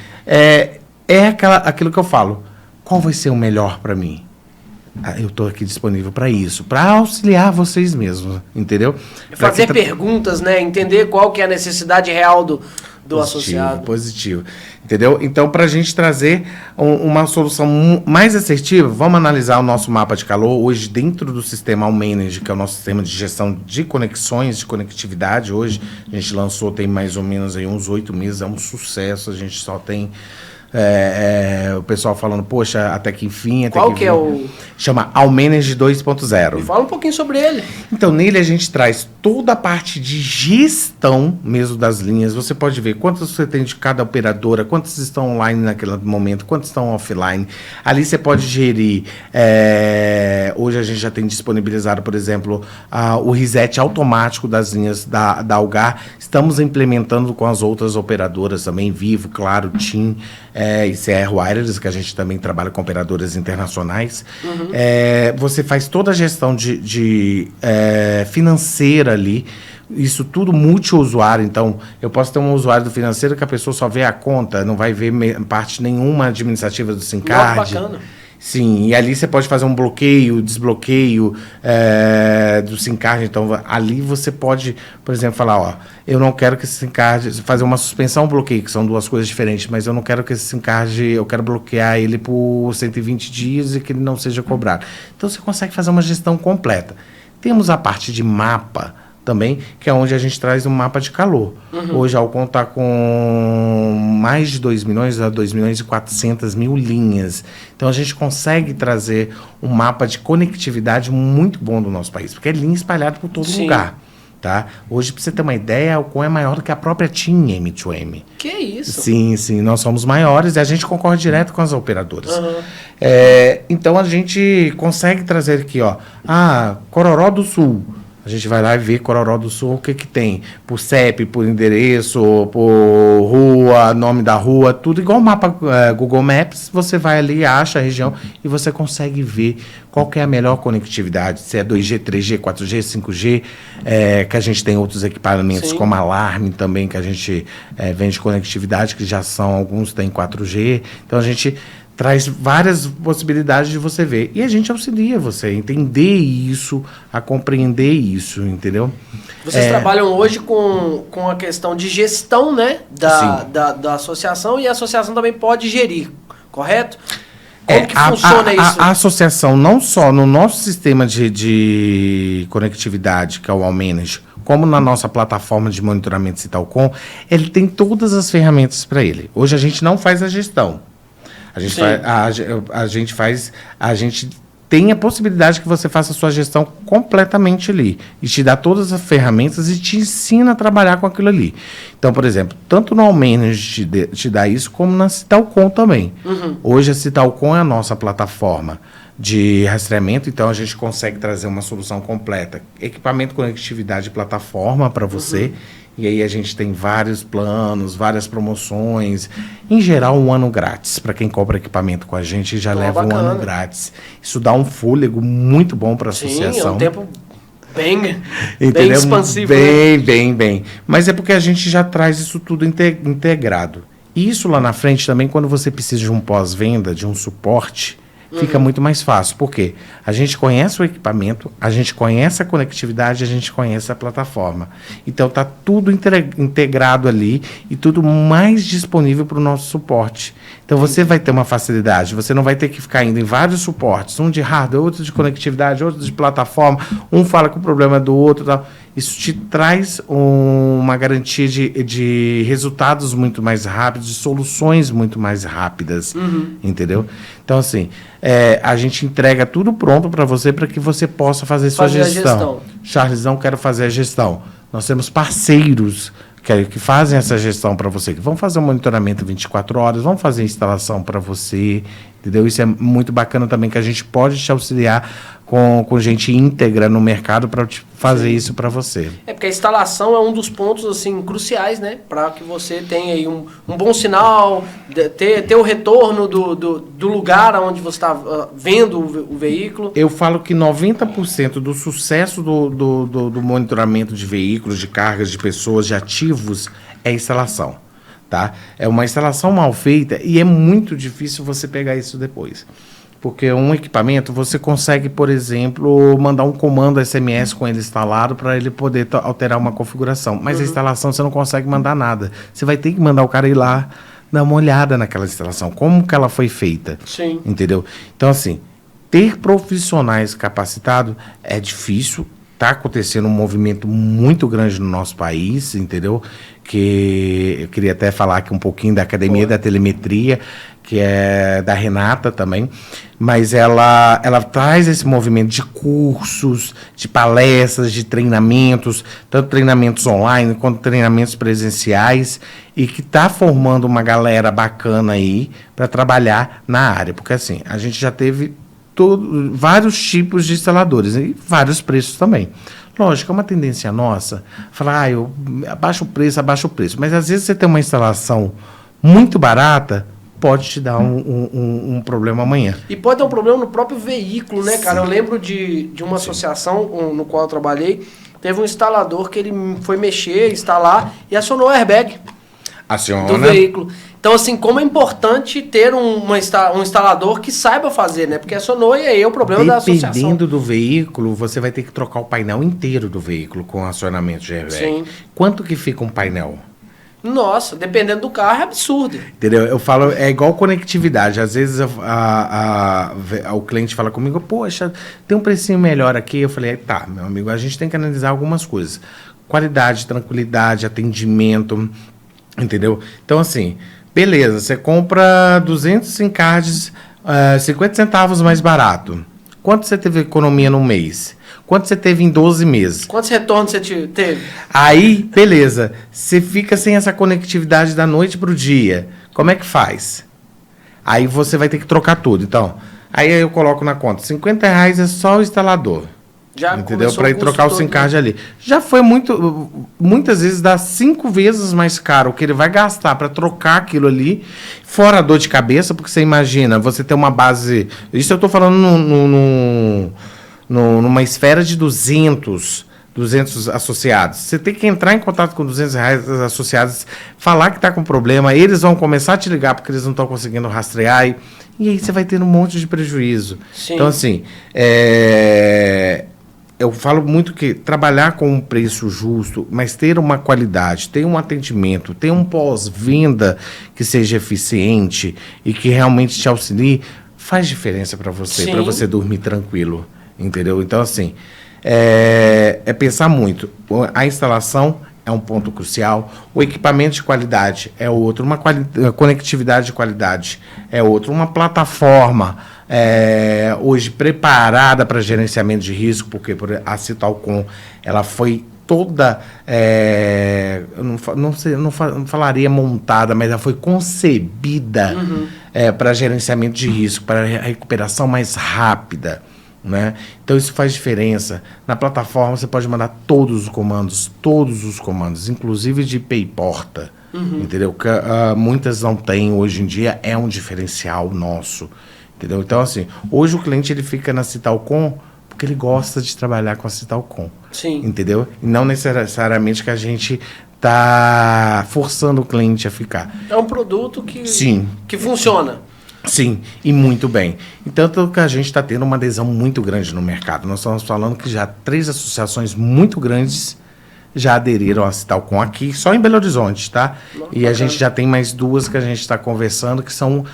Speaker 2: aquilo que eu falo. Qual vai ser o melhor para mim? Eu estou aqui disponível para isso, para auxiliar vocês mesmos, entendeu?
Speaker 1: Fazer perguntas, né? Entender qual que é a necessidade real do associado.
Speaker 2: Positivo, entendeu? Então, para a gente trazer uma solução mais assertiva, vamos analisar o nosso mapa de calor hoje dentro do sistema Almanage, que é o nosso sistema de gestão de conexões, de conectividade. Hoje a gente lançou, tem mais ou menos aí uns 8 meses, é um sucesso, a gente só tem... o pessoal falando, poxa, até que enfim.
Speaker 1: Qual que é o...
Speaker 2: Chama Almanage 2.0.
Speaker 1: Fala um pouquinho sobre ele.
Speaker 2: Então, nele a gente traz toda a parte de gestão mesmo das linhas. Você pode ver quantas você tem de cada operadora, quantas estão online naquele momento, quantas estão offline. Ali você pode gerir. Hoje a gente já tem disponibilizado, por exemplo, o reset automático das linhas da Algar. Estamos implementando com as outras operadoras também, Vivo, Claro, TIM, e CR Wireless, que a gente também trabalha com operadoras internacionais. Você faz toda a gestão de financeira ali, isso tudo multiusuário. Então, eu posso ter um usuário do financeiro que a pessoa só vê a conta, não vai ver parte nenhuma administrativa do SIM card.
Speaker 1: Bacana.
Speaker 2: Sim, e ali você pode fazer um bloqueio, desbloqueio do SIM card. Então, ali você pode, por exemplo, falar, eu não quero que esse SIM card... Fazer uma suspensão ou bloqueio, que são duas coisas diferentes, mas eu não quero que esse SIM card... Eu quero bloquear ele por 120 dias e que ele não seja cobrado. Então, você consegue fazer uma gestão completa. Temos a parte de mapa também, que é onde a gente traz um mapa de calor. Hoje, ao contar com mais de 2 milhões a 2 milhões e 400 mil linhas, então a gente consegue trazer um mapa de conectividade muito bom do nosso país, porque é linha espalhada por todo lugar. Tá? Hoje, para você ter uma ideia, a Alcon é maior do que a própria TIM M2M.
Speaker 1: Que isso?
Speaker 2: Sim, sim, nós somos maiores e a gente concorre direto com as operadoras.
Speaker 1: Uhum.
Speaker 2: Então a gente consegue trazer aqui, ó, Cororó do Sul. A gente vai lá e vê Cororó do Sul, o que tem? Por CEP, por endereço, por rua, nome da rua, tudo igual o mapa Google Maps. Você vai ali, acha a região e você consegue ver qual que é a melhor conectividade, se é 2G, 3G, 4G, 5G, que a gente tem outros equipamentos, como Alarme também, que a gente vende conectividade, que já são, alguns têm 4G. Então a gente traz várias possibilidades de você ver. E a gente auxilia você a entender isso, a compreender isso, entendeu?
Speaker 1: Vocês trabalham hoje com a questão de gestão, né, da associação, e a associação também pode gerir, correto? Como que funciona isso?
Speaker 2: A associação, não só no nosso sistema de conectividade, que é o Almanage, como na nossa plataforma de monitoramento Citalcom, ele tem todas as ferramentas para ele. Hoje a gente não faz a gestão. A gente tem a possibilidade que você faça a sua gestão completamente ali. E te dá todas as ferramentas e te ensina a trabalhar com aquilo ali. Então, por exemplo, tanto no Almanage te dá isso, como na Citalcom também. Uhum. Hoje a Citalcom é a nossa plataforma de rastreamento, então a gente consegue trazer uma solução completa. Equipamento, conectividade e plataforma para você. Uhum. E aí a gente tem vários planos, várias promoções. Em geral, 1 ano grátis. Para quem compra equipamento com a gente, já leva bacana. 1 ano grátis. Isso dá um fôlego muito bom para a associação. Sim, é um
Speaker 1: tempo bem expansivo.
Speaker 2: Bem. Mas é porque a gente já traz isso tudo integrado. E isso lá na frente também, quando você precisa de um pós-venda, de um suporte, fica muito mais fácil. Por quê? A gente conhece o equipamento, a gente conhece a conectividade, a gente conhece a plataforma. Então está tudo integrado ali e tudo mais disponível para o nosso suporte. Então você vai ter uma facilidade, você não vai ter que ficar indo em vários suportes, um de hardware, outro de conectividade, outro de plataforma, um fala com o problema do outro, tal. Isso te traz uma garantia de resultados muito mais rápidos, de soluções muito mais rápidas, entendeu? Então, assim, a gente entrega tudo pronto para você, para que você possa fazer sua gestão. Charlesão, quero fazer a gestão. Nós temos parceiros que fazem essa gestão para você, que vão fazer um monitoramento 24 horas, vão fazer a instalação para você, entendeu? Isso é muito bacana também, que a gente pode te auxiliar com gente íntegra no mercado para fazer isso para você.
Speaker 1: Porque a instalação é um dos pontos assim cruciais, né? Para que você tenha aí um bom sinal, ter o retorno do lugar onde você está vendo o veículo.
Speaker 2: Eu falo que 90% do sucesso do monitoramento de veículos, de cargas, de pessoas, de ativos, é a instalação. Tá? É uma instalação mal feita e é muito difícil você pegar isso depois. Porque um equipamento, você consegue, por exemplo, mandar um comando SMS com ele instalado para ele poder alterar uma configuração. Mas a instalação você não consegue mandar nada. Você vai ter que mandar o cara ir lá dar uma olhada naquela instalação, como que ela foi feita.
Speaker 1: Sim.
Speaker 2: Entendeu? Então, assim, ter profissionais capacitados é difícil. Está acontecendo um movimento muito grande no nosso país, entendeu? Que eu queria até falar aqui um pouquinho da Academia da Telemetria, que é da Renata também, mas ela traz esse movimento de cursos, de palestras, de treinamentos, tanto treinamentos online quanto treinamentos presenciais, e que está formando uma galera bacana aí para trabalhar na área, porque assim, a gente já teve vários tipos de instaladores e vários preços também. Lógico, é uma tendência nossa falar, eu abaixo o preço, mas às vezes você tem uma instalação muito barata, pode te dar um problema amanhã.
Speaker 1: E pode dar um problema no próprio veículo, né, cara? Sim. Eu lembro de uma associação no qual eu trabalhei, teve um instalador que ele foi mexer, instalar e acionou o airbag do veículo. Então, assim, como é importante ter um instalador que saiba fazer, né? Porque acionou e aí é o problema da associação.
Speaker 2: Dependendo do veículo, você vai ter que trocar o painel inteiro do veículo com acionamento de airbag. Sim. Quanto que fica um painel?
Speaker 1: Nossa, dependendo do carro é absurdo.
Speaker 2: Entendeu? Eu falo, é igual conectividade. Às vezes o cliente fala comigo, poxa, tem um precinho melhor aqui. Eu falei, tá, meu amigo, a gente tem que analisar algumas coisas. Qualidade, tranquilidade, atendimento, entendeu? Então, assim, beleza, você compra 200 SIM cards, 50 centavos mais barato. Quanto você teve economia no mês? Quanto você teve em 12 meses?
Speaker 1: Quantos retornos você teve?
Speaker 2: Aí, beleza. Você fica sem essa conectividade da noite pro dia. Como é que faz? Aí você vai ter que trocar tudo. Então, aí eu coloco na conta. R$50 é só o instalador.
Speaker 1: Já
Speaker 2: entendeu? Para ir trocar o SIM card ali. Já foi muitas vezes dá 5 vezes mais caro o que ele vai gastar para trocar aquilo ali, fora a dor de cabeça, porque você imagina, você ter uma base. Isso eu estou falando numa esfera de 200 associados. Você tem que entrar em contato com R$200 associados, falar que está com problema, eles vão começar a te ligar porque eles não estão conseguindo rastrear, e aí você vai ter um monte de prejuízo.
Speaker 1: Sim.
Speaker 2: Então, assim, eu falo muito que trabalhar com um preço justo, mas ter uma qualidade, ter um atendimento, ter um pós-venda que seja eficiente e que realmente te auxilie, faz diferença para você dormir tranquilo, entendeu? Então, assim, é pensar muito. A instalação é um ponto crucial, o equipamento de qualidade é outro, uma conectividade de qualidade é outro, uma plataforma hoje preparada para gerenciamento de risco, porque a Citalcom ela foi toda, eu não falaria montada, mas ela foi concebida para gerenciamento de risco, para recuperação mais rápida. Né? Então isso faz diferença. Na plataforma você pode mandar todos os comandos, inclusive de IP e porta, entendeu? Que muitas não têm hoje em dia, é um diferencial nosso, entendeu? Então assim, hoje o cliente ele fica na Citalcom porque ele gosta de trabalhar com a Citalcom, entendeu? E não necessariamente que a gente está forçando o cliente a ficar.
Speaker 1: É um produto que funciona.
Speaker 2: Sim, e muito bem. Tanto que a gente está tendo uma adesão muito grande no mercado. Nós estamos falando que já 3 associações muito grandes já aderiram a Citalcom aqui, só em Belo Horizonte, tá? E a gente já tem mais 2 que a gente está conversando, que são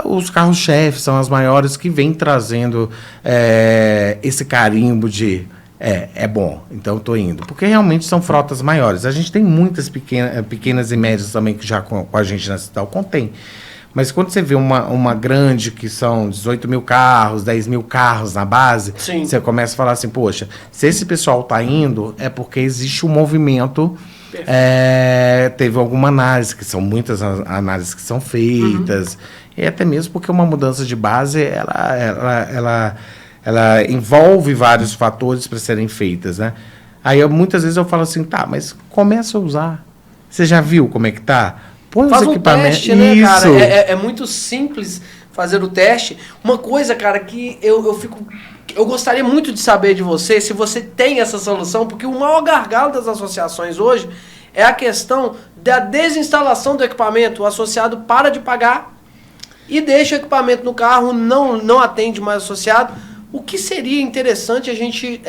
Speaker 2: os carros-chefes, são as maiores que vêm trazendo esse carimbo de é bom, então estou indo. Porque realmente são frotas maiores. A gente tem muitas pequenas e médias também que já com a gente na Citalcom tem. Mas quando você vê uma grande que são 18 mil carros, 10 mil carros na base, você começa a falar assim, poxa, se esse pessoal está indo, é porque existe um movimento, teve alguma análise, que são muitas análises que são feitas, e até mesmo porque uma mudança de base, ela envolve vários fatores para serem feitas, né? Aí muitas vezes eu falo assim, tá, mas começa a usar. Você já viu como é que tá?
Speaker 1: Faz um teste, né, cara? É muito simples fazer o teste. Uma coisa, cara, que eu gostaria muito de saber de você, se você tem essa solução, porque o maior gargalo das associações hoje é a questão da desinstalação do equipamento. O associado para de pagar e deixa o equipamento no carro, não atende mais o associado. O que seria interessante a gente,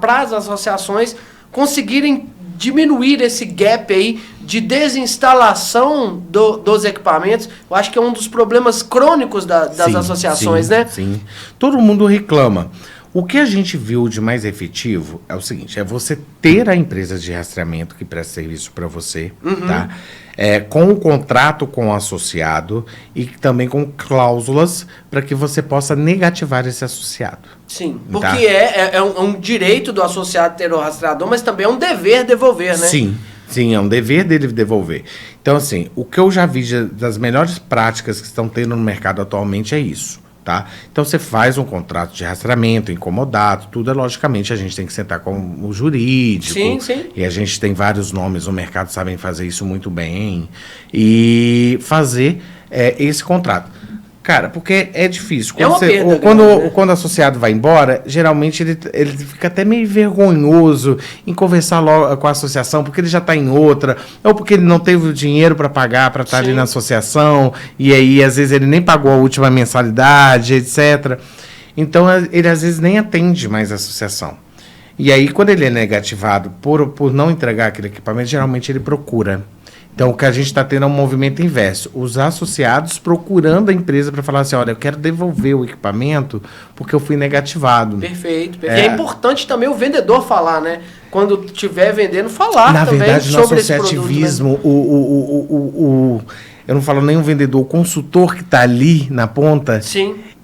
Speaker 1: para as associações, conseguirem diminuir esse gap aí de desinstalação dos equipamentos? Eu acho que é um dos problemas crônicos das associações, né? Sim.
Speaker 2: Todo mundo reclama. O que a gente viu de mais efetivo é o seguinte, é você ter a empresa de rastreamento que presta serviço para você, tá? Com o contrato com o associado e também com cláusulas para que você possa negativar esse associado.
Speaker 1: Sim, porque é um direito do associado ter o rastreador, mas também é um dever devolver, né?
Speaker 2: Sim, é um dever dele devolver. Então, assim, o que eu já vi das melhores práticas que estão tendo no mercado atualmente é isso. Tá? Então você faz um contrato de rastreamento, incomodado, tudo, logicamente a gente tem que sentar com o jurídico.
Speaker 1: Sim.
Speaker 2: E a gente tem vários nomes no mercado, sabem fazer isso muito bem. E fazer esse contrato. Cara, porque é difícil. Quando o associado vai embora, geralmente ele fica até meio vergonhoso em conversar logo com a associação, porque ele já está em outra, ou porque ele não teve o dinheiro para pagar, para estar ali na associação, e aí às vezes ele nem pagou a última mensalidade, etc. Então ele às vezes nem atende mais a associação. E aí quando ele é negativado por não entregar aquele equipamento, geralmente ele procura. Então, o que a gente está tendo é um movimento inverso. Os associados procurando a empresa para falar assim, olha, eu quero devolver o equipamento porque eu fui negativado.
Speaker 1: Perfeito. E é importante também o vendedor falar, né? Quando estiver vendendo, falar
Speaker 2: Na
Speaker 1: também
Speaker 2: verdade,
Speaker 1: sobre
Speaker 2: esse produto. Na verdade, no associativismo, eu não falo nem o vendedor, o consultor que está ali na ponta,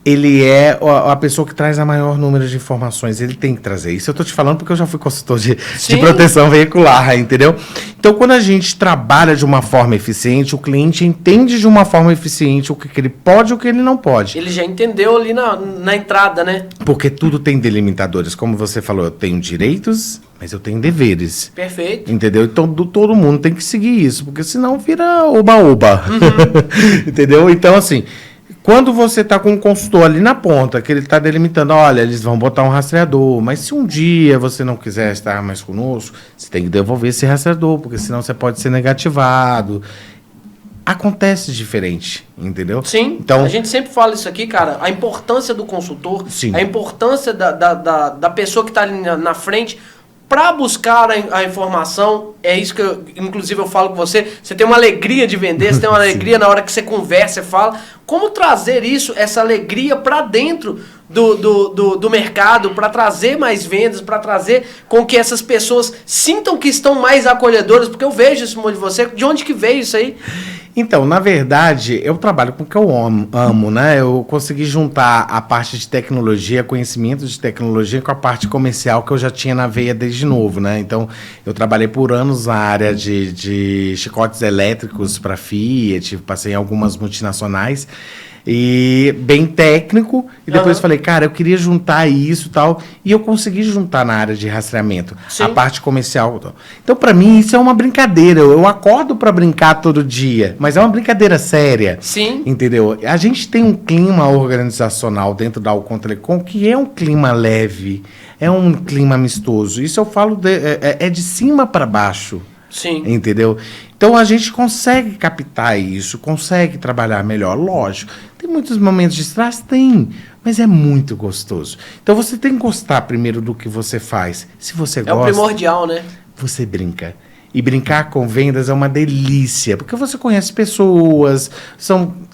Speaker 2: ele é a pessoa que traz a maior número de informações. Ele tem que trazer. Isso eu tô te falando porque eu já fui consultor de proteção veicular, entendeu? Então, quando a gente trabalha de uma forma eficiente, o cliente entende de uma forma eficiente o que ele pode e o que ele não pode.
Speaker 1: Ele já entendeu ali na entrada, né?
Speaker 2: Porque tudo tem delimitadores. Como você falou, eu tenho direitos, mas eu tenho deveres.
Speaker 1: Perfeito.
Speaker 2: Entendeu? Então, todo mundo tem que seguir isso, porque senão vira oba-oba. Entendeu? Então, assim... Quando você está com um consultor ali na ponta, que ele está delimitando, olha, eles vão botar um rastreador, mas se um dia você não quiser estar mais conosco, você tem que devolver esse rastreador, porque senão você pode ser negativado. Acontece diferente, entendeu?
Speaker 1: Sim, então, a gente sempre fala isso aqui, cara, a importância do consultor,
Speaker 2: sim,
Speaker 1: a importância da pessoa que está ali na frente, para buscar a informação. É isso que inclusive eu falo com você tem uma alegria de vender, você tem uma alegria na hora que você conversa, você fala. Como trazer isso, essa alegria para dentro do mercado, para trazer mais vendas, para trazer com que essas pessoas sintam que estão mais acolhedoras, porque eu vejo isso de você. De onde que veio isso aí?
Speaker 2: Então, na verdade, eu trabalho com o que eu amo, né? Eu consegui juntar a parte de tecnologia, conhecimento de tecnologia, com a parte comercial que eu já tinha na veia desde novo, né? Então, eu trabalhei por anos na área de chicotes elétricos para Fiat, passei em algumas multinacionais, e bem técnico, e depois falei, cara, eu queria juntar isso e tal, e eu consegui juntar na área de rastreamento, a parte comercial. Então, para mim, isso é uma brincadeira, eu acordo para brincar todo dia, mas é uma brincadeira séria.
Speaker 1: Sim.
Speaker 2: Entendeu? A gente tem um clima organizacional dentro da Alcon Telecom que é um clima leve, é um clima amistoso, isso eu falo de cima para baixo.
Speaker 1: Sim.
Speaker 2: Entendeu? Então a gente consegue captar isso, consegue trabalhar melhor, lógico. Tem muitos momentos de estresse? Tem, mas é muito gostoso. Então você tem que gostar primeiro do que você faz. Se você gosta...
Speaker 1: É o primordial, né?
Speaker 2: Você brinca. E brincar com vendas é uma delícia, porque você conhece pessoas,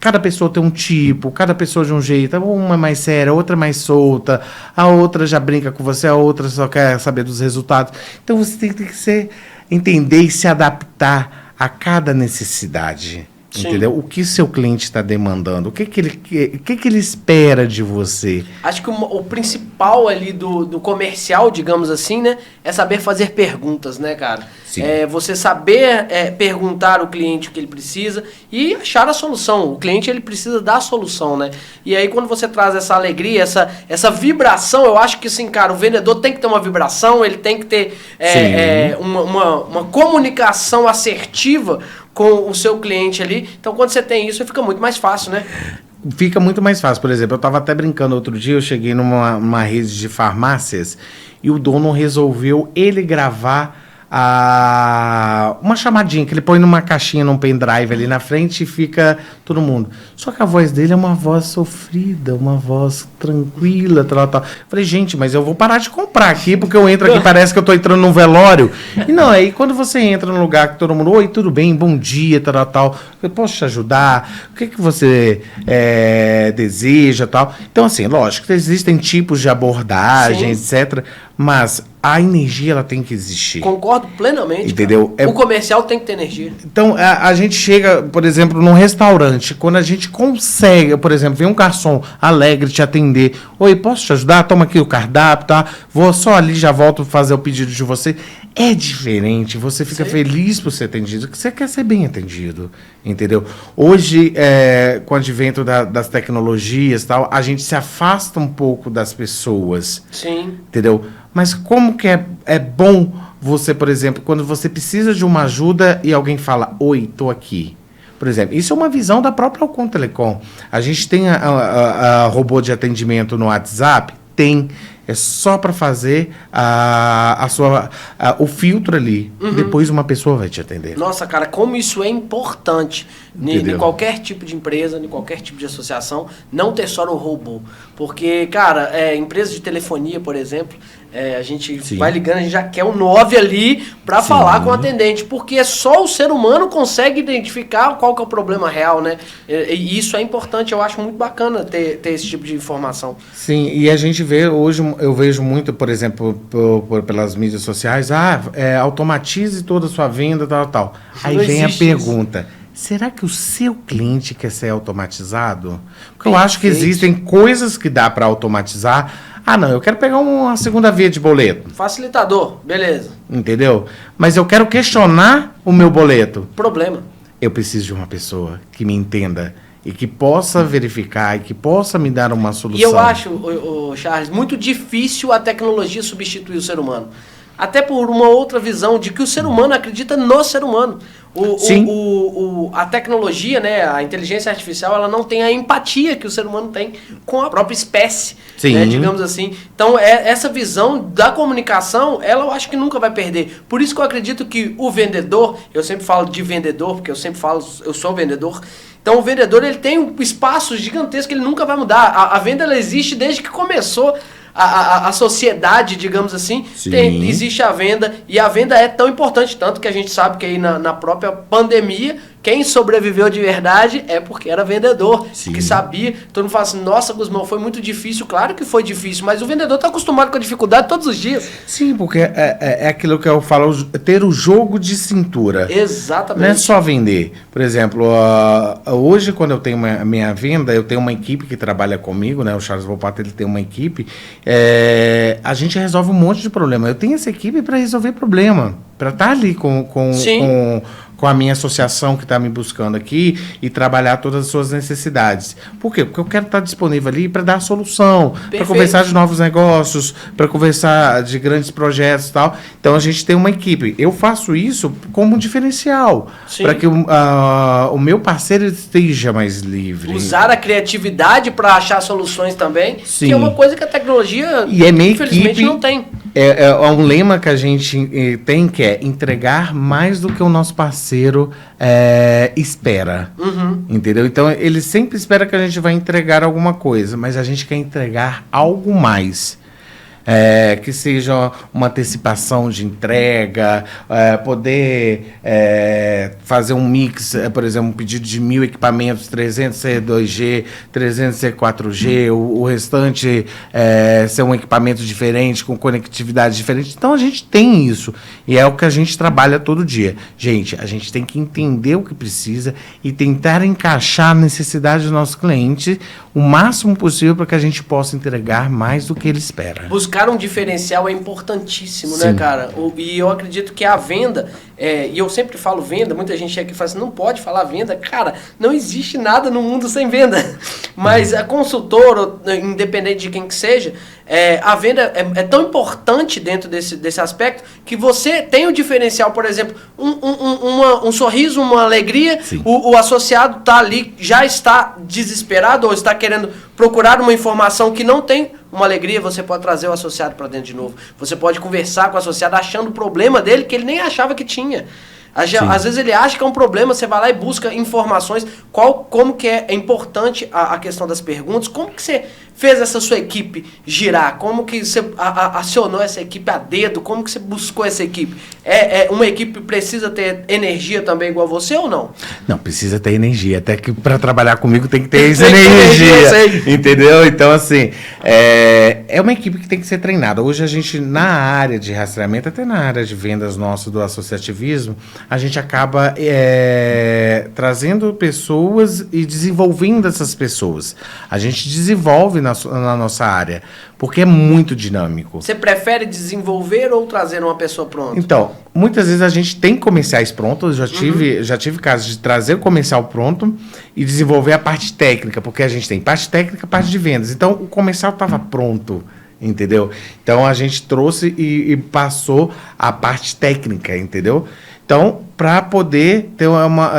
Speaker 2: cada pessoa tem um tipo, cada pessoa de um jeito, uma mais séria, outra mais solta, a outra já brinca com você, a outra só quer saber dos resultados. Então você tem que entender e se adaptar a cada necessidade. Sim. Entendeu? O que seu cliente está demandando? O que ele espera de você?
Speaker 1: Acho que o principal ali do comercial, digamos assim, né? É saber fazer perguntas, né, cara?
Speaker 2: Sim.
Speaker 1: Você saber perguntar ao cliente o que ele precisa e achar a solução. O cliente, ele precisa da solução, né? E aí, quando você traz essa alegria, essa vibração, eu acho que, assim, cara, o vendedor tem que ter uma vibração, ele tem que ter uma comunicação assertiva com o seu cliente ali. Então, quando você tem isso, fica muito mais fácil, né?
Speaker 2: Fica muito mais fácil. Por exemplo, eu estava até brincando outro dia, eu cheguei numa rede de farmácias e o dono resolveu ele gravar uma chamadinha que ele põe numa caixinha, num pendrive ali na frente e fica todo mundo. Só que a voz dele é uma voz sofrida, uma voz tranquila, tal. Falei, gente, mas eu vou parar de comprar aqui, porque eu entro aqui, parece que eu tô entrando num velório. E não, aí quando você entra num lugar que todo mundo, oi, tudo bem, bom dia, tal, eu posso te ajudar? O que você deseja, tal? Então, assim, lógico que existem tipos de abordagem, etc., mas a energia, ela tem que existir.
Speaker 1: Concordo plenamente.
Speaker 2: Entendeu?
Speaker 1: O comercial tem que ter energia.
Speaker 2: Então, a gente chega, por exemplo, num restaurante, quando a gente consegue, por exemplo, vem um garçom alegre te atender. Oi, posso te ajudar? Toma aqui o cardápio, tá? Vou só ali, já volto fazer o pedido de você. É diferente, você fica feliz por ser atendido, que você quer ser bem atendido, entendeu? Hoje, com o advento das tecnologias e tal, a gente se afasta um pouco das pessoas.
Speaker 1: Sim.
Speaker 2: Entendeu? Mas como que é bom você, por exemplo, quando você precisa de uma ajuda e alguém fala, oi, tô aqui. Por exemplo, isso é uma visão da própria Alcon Telecom. A gente tem a robô de atendimento no WhatsApp? Tem. É só para fazer o filtro ali. Uhum. Depois uma pessoa vai te atender.
Speaker 1: Nossa, cara, como isso é importante em qualquer tipo de empresa, em qualquer tipo de associação, não ter só no robô. Porque, cara, empresa de telefonia, por exemplo, a gente vai ligando, a gente já quer um 9 ali para falar com o atendente, porque só o ser humano consegue identificar qual que é o problema real, né? E isso é importante, eu acho muito bacana ter esse tipo de informação.
Speaker 2: Sim, e a gente vê hoje, eu vejo muito, por exemplo, pelas mídias sociais, automatize toda a sua venda, tal. Aí vem a pergunta, será que o seu cliente quer ser automatizado? Porque eu acho que existem coisas que dá para automatizar. Ah, não, eu quero pegar uma segunda via de boleto.
Speaker 1: Facilitador, beleza.
Speaker 2: Entendeu? Mas eu quero questionar o meu boleto.
Speaker 1: Problema.
Speaker 2: Eu preciso de uma pessoa que me entenda e que possa verificar e que possa me dar uma solução.
Speaker 1: E eu acho, Charles, muito difícil a tecnologia substituir o ser humano. Até por uma outra visão de que o ser humano acredita no ser humano. A tecnologia, né, a inteligência artificial, ela não tem a empatia que o ser humano tem com a própria espécie, né, digamos assim. Então, essa visão da comunicação, ela eu acho que nunca vai perder. Por isso que eu acredito que o vendedor, eu sempre falo de vendedor, porque eu sempre falo, eu sou vendedor. Então, o vendedor, ele tem um espaço gigantesco que ele nunca vai mudar. A venda, ela existe desde que começou a sociedade, digamos assim, existe a venda, e a venda é tão importante, tanto que a gente sabe que aí na própria pandemia, quem sobreviveu de verdade é porque era vendedor, que sabia. Todo mundo fala assim, nossa, Guzmão, foi muito difícil. Claro que foi difícil, mas o vendedor está acostumado com a dificuldade todos os dias.
Speaker 2: Sim, porque é aquilo que eu falo, ter o jogo de cintura.
Speaker 1: Exatamente.
Speaker 2: Não é só vender. Por exemplo, hoje, quando eu tenho minha venda, eu tenho uma equipe que trabalha comigo, né? O Charles Volpato, ele tem uma equipe. A gente resolve um monte de problema. Eu tenho essa equipe para resolver problema, para estar ali com a minha associação que está me buscando aqui e trabalhar todas as suas necessidades. Por quê? Porque eu quero estar disponível ali para dar solução, para conversar de novos negócios, para conversar de grandes projetos e tal. Então, a gente tem uma equipe. Eu faço isso como um diferencial, para que o meu parceiro esteja mais livre.
Speaker 1: Usar a criatividade para achar soluções também, que é uma coisa que a tecnologia, infelizmente, não tem.
Speaker 2: É um lema que a gente tem, que é entregar mais do que o nosso parceiro espera. Entendeu? Então, ele sempre espera que a gente vai entregar alguma coisa, mas a gente quer entregar algo mais. Que seja uma antecipação de entrega, poder fazer um mix, por exemplo, um pedido de 1.000 equipamentos, 300 ser 2G, 300 ser 4G, o restante ser um equipamento diferente, com conectividade diferente. Então, a gente tem isso, e é o que a gente trabalha todo dia. Gente, a gente tem que entender o que precisa e tentar encaixar a necessidade do nosso cliente o máximo possível para que a gente possa entregar mais do que ele espera.
Speaker 1: Buscar um diferencial é importantíssimo, né, cara? E eu acredito que a venda, e eu sempre falo venda, muita gente aqui fala assim, não pode falar venda. Cara, não existe nada no mundo sem venda. Mas a consultor, independente de quem que seja, a venda é tão importante dentro desse aspecto que você tem o diferencial, por exemplo, um sorriso, uma alegria, o associado tá ali, já está desesperado ou está querendo procurar uma informação que não tem uma alegria, você pode trazer o associado para dentro de novo. Você pode conversar com o associado achando o problema dele que ele nem achava que tinha. Às vezes ele acha que é um problema, você vai lá e busca informações, como que é importante a questão das perguntas, como que você fez essa sua equipe girar, como que você acionou essa equipe a dedo, como que você buscou essa equipe? Uma equipe precisa ter energia também igual você ou não?
Speaker 2: Não, precisa ter energia, até que para trabalhar comigo tem que ter essa energia, entendeu? Então, assim, é uma equipe que tem que ser treinada. Hoje a gente, na área de rastreamento, até na área de vendas nossa do associativismo, a gente acaba trazendo pessoas e desenvolvendo essas pessoas. A gente desenvolve na nossa área, porque é muito dinâmico.
Speaker 1: Você prefere desenvolver ou trazer uma pessoa pronta?
Speaker 2: Então, muitas vezes a gente tem comerciais prontos, já tive casos de trazer o comercial pronto e desenvolver a parte técnica, porque a gente tem parte técnica e parte de vendas. Então, o comercial estava pronto, entendeu? Então, a gente trouxe e passou a parte técnica, entendeu? Então, para poder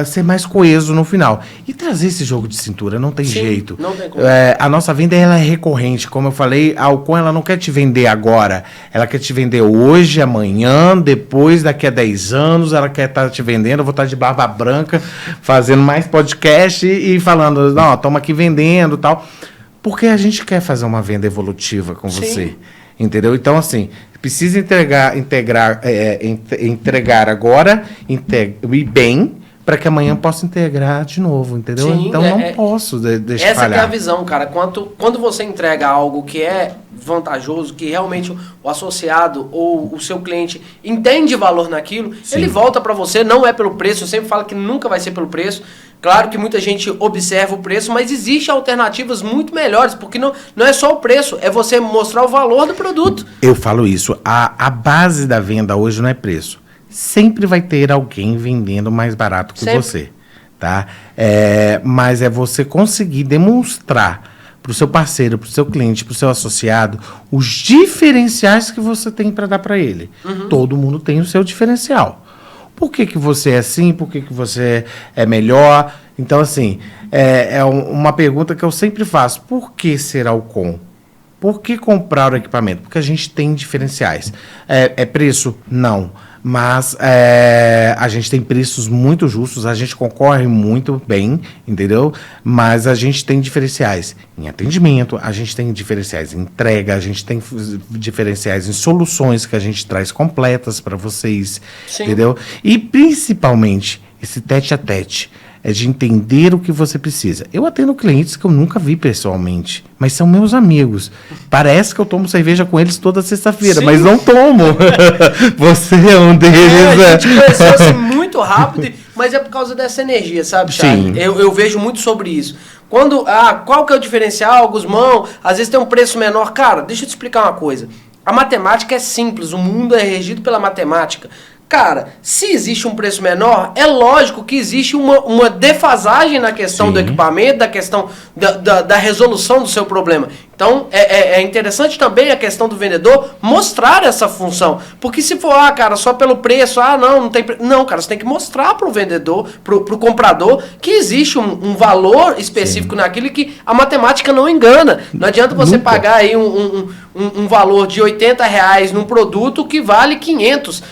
Speaker 2: ser mais coeso no final. E trazer esse jogo de cintura, não tem jeito.
Speaker 1: Não tem como.
Speaker 2: A nossa venda ela é recorrente. Como eu falei, a Alcon ela não quer te vender agora. Ela quer te vender hoje, amanhã, depois, daqui a 10 anos. Ela quer estar te vendendo. Eu vou estar de barba branca, fazendo mais podcast e falando, não, estamos aqui vendendo e tal. Porque a gente quer fazer uma venda evolutiva com você. Entendeu? Então, assim, precisa entregar agora e bem, para que amanhã possa integrar de novo, entendeu?
Speaker 1: Sim,
Speaker 2: então não posso deixar
Speaker 1: essa
Speaker 2: falhar.
Speaker 1: Essa é a visão, cara. Quando você entrega algo que é vantajoso, que realmente o associado ou o seu cliente entende valor naquilo,
Speaker 2: Sim.
Speaker 1: ele volta para você, não é pelo preço, eu sempre falo que nunca vai ser pelo preço. Claro que muita gente observa o preço, mas existem alternativas muito melhores, porque não é só o preço, é você mostrar o valor do produto.
Speaker 2: Eu falo isso, a base da venda hoje não é preço. Sempre vai ter alguém vendendo mais barato que você, tá? Mas é você conseguir demonstrar para o seu parceiro, para o seu cliente, para o seu associado, os diferenciais que você tem para dar para ele. Todo mundo tem o seu diferencial. Por que você é assim? Por que você é melhor? Então, assim, uma pergunta que eu sempre faço. Por que ser Alcon? Por que comprar o equipamento? Porque a gente tem diferenciais. É preço? Não. Mas a gente tem preços muito justos, a gente concorre muito bem, entendeu? Mas a gente tem diferenciais em atendimento, a gente tem diferenciais em entrega, a gente tem diferenciais em soluções que a gente traz completas para vocês, Sim. entendeu? E principalmente esse tete a tete. É de entender o que você precisa. Eu atendo clientes que eu nunca vi pessoalmente, mas são meus amigos. Parece que eu tomo cerveja com eles toda sexta-feira, mas não tomo. Você é um deles.
Speaker 1: A gente conheceu-se muito rápido, mas é por causa dessa energia, sabe, Charlie?
Speaker 2: Sim.
Speaker 1: Eu vejo muito sobre isso. Qual que é o diferencial, Guzmão? Às vezes tem um preço menor. Cara, deixa eu te explicar uma coisa. A matemática é simples, o mundo é regido pela matemática. Cara, se existe um preço menor, é lógico que existe uma defasagem na questão
Speaker 2: Sim.
Speaker 1: do equipamento, da questão da resolução do seu problema. Então, é interessante também a questão do vendedor mostrar essa função. Porque se for, cara, só pelo preço, não tem preço. Não, cara, você tem que mostrar para o vendedor, para o comprador, que existe um valor específico Sim. naquilo que a matemática não engana. Não adianta você Nunca. Pagar aí um valor de R$80 num produto que vale 500.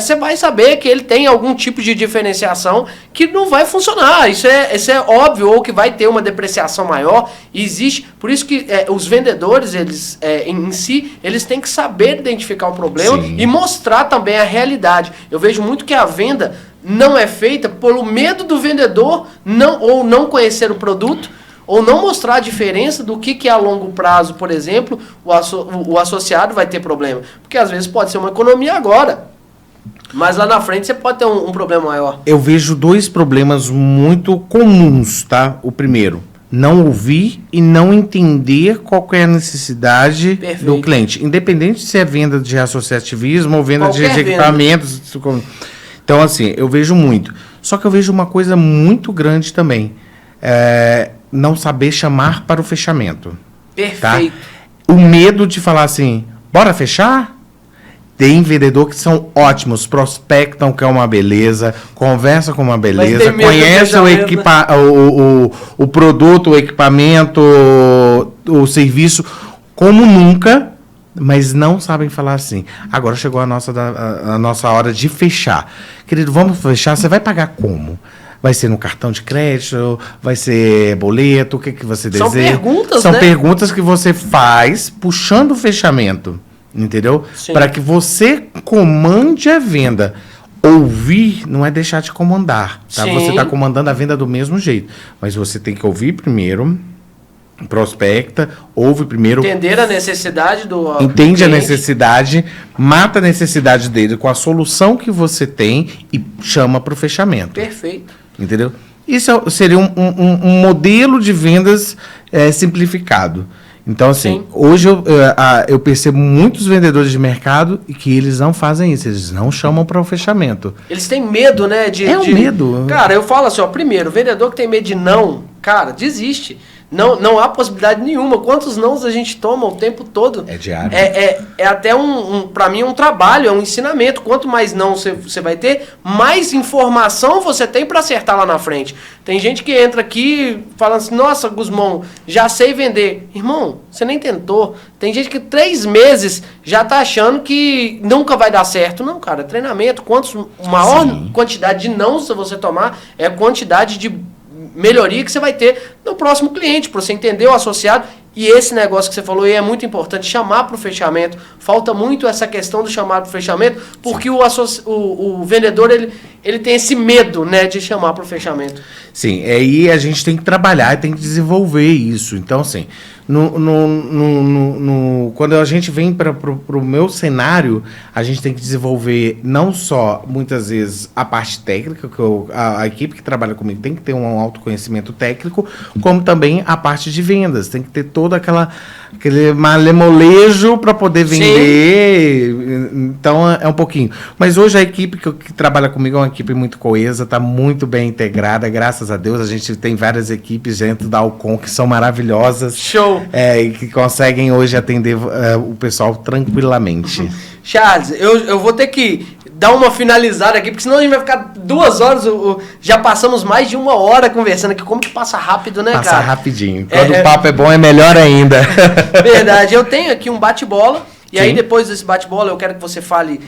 Speaker 1: Você vai saber que ele tem algum tipo de diferenciação que não vai funcionar. Isso é óbvio, ou que vai ter uma depreciação maior. Existe, por isso que os vendedores, eles em si, eles têm que saber identificar o problema Sim. e mostrar também a realidade. Eu vejo muito que a venda não é feita pelo medo do vendedor ou não conhecer o produto, ou não mostrar a diferença do que a longo prazo, por exemplo, o associado vai ter problema. Porque às vezes pode ser uma economia agora, mas lá na frente você pode ter um problema maior.
Speaker 2: Eu vejo 2 problemas muito comuns, tá? O primeiro, não ouvir e não entender qual é a necessidade Perfeito. Do cliente. Independente se é venda de associativismo ou venda de equipamentos. Então, assim, eu vejo muito. Só que eu vejo uma coisa muito grande também. Não saber chamar para o fechamento.
Speaker 1: Perfeito.
Speaker 2: Tá? O medo de falar assim, bora fechar? Tem vendedor que são ótimos, prospectam, que é uma beleza, conversa com uma beleza, conhece o produto, o equipamento, o serviço como nunca, mas não sabem falar assim. Agora chegou a nossa hora de fechar. Querido, vamos fechar, você vai pagar como? Vai ser no cartão de crédito? Vai ser boleto? O que você deseja?
Speaker 1: São perguntas,
Speaker 2: São perguntas que você faz puxando o fechamento. Entendeu? Para que você comande a venda. Ouvir não é deixar de comandar. Tá? Você está comandando a venda do mesmo jeito. Mas você tem que ouvir primeiro, prospecta, ouve primeiro.
Speaker 1: Entender a necessidade do
Speaker 2: Entende a necessidade, mata a necessidade dele com a solução que você tem e chama para o fechamento.
Speaker 1: Perfeito.
Speaker 2: Entendeu? Isso seria um modelo de vendas simplificado. Então, assim, Sim. hoje eu percebo muitos vendedores de mercado que eles não fazem isso, eles não chamam para o fechamento.
Speaker 1: Eles têm medo, né?
Speaker 2: Medo.
Speaker 1: Cara, eu falo assim, primeiro, o vendedor que tem medo de não, cara, desiste. Não há possibilidade nenhuma. Quantos nãos a gente toma o tempo todo?
Speaker 2: É diário.
Speaker 1: É até para mim um trabalho, é um ensinamento. Quanto mais não você vai ter, mais informação você tem para acertar lá na frente. Tem gente que entra aqui falando assim, nossa, Guzmão, já sei vender. Irmão, você nem tentou. Tem gente que 3 meses já tá achando que nunca vai dar certo. Não, cara, treinamento. Maior Sim. quantidade de não você tomar é a quantidade de melhoria que você vai ter no próximo cliente, para você entender o associado. E esse negócio que você falou aí é muito importante, chamar para o fechamento. Falta muito essa questão do chamado para o fechamento, porque o vendedor ele tem esse medo, né, de chamar para o fechamento.
Speaker 2: Sim, aí a gente tem que trabalhar e tem que desenvolver isso. Então, assim, quando a gente vem para o meu cenário, a gente tem que desenvolver não só, muitas vezes, a parte técnica, que a equipe que trabalha comigo tem que ter um autoconhecimento técnico, como também a parte de vendas. Tem que ter todo aquele malemolejo para poder vender. Sim. Então, é um pouquinho. Mas hoje a equipe que trabalha comigo é uma equipe muito coesa, está muito bem integrada, graças a Deus. A gente tem várias equipes dentro da Alcon que são maravilhosas.
Speaker 1: Show!
Speaker 2: E que conseguem hoje atender o pessoal tranquilamente.
Speaker 1: Charles, eu vou ter que dar uma finalizada aqui, porque senão a gente vai ficar 2 horas, já passamos mais de 1 hora conversando aqui, como que passa rápido, né, cara?
Speaker 2: Passa rapidinho. Quando o papo é bom, é melhor ainda.
Speaker 1: Verdade. Eu tenho aqui um bate-bola, e
Speaker 2: Sim.
Speaker 1: aí depois desse bate-bola eu quero que você fale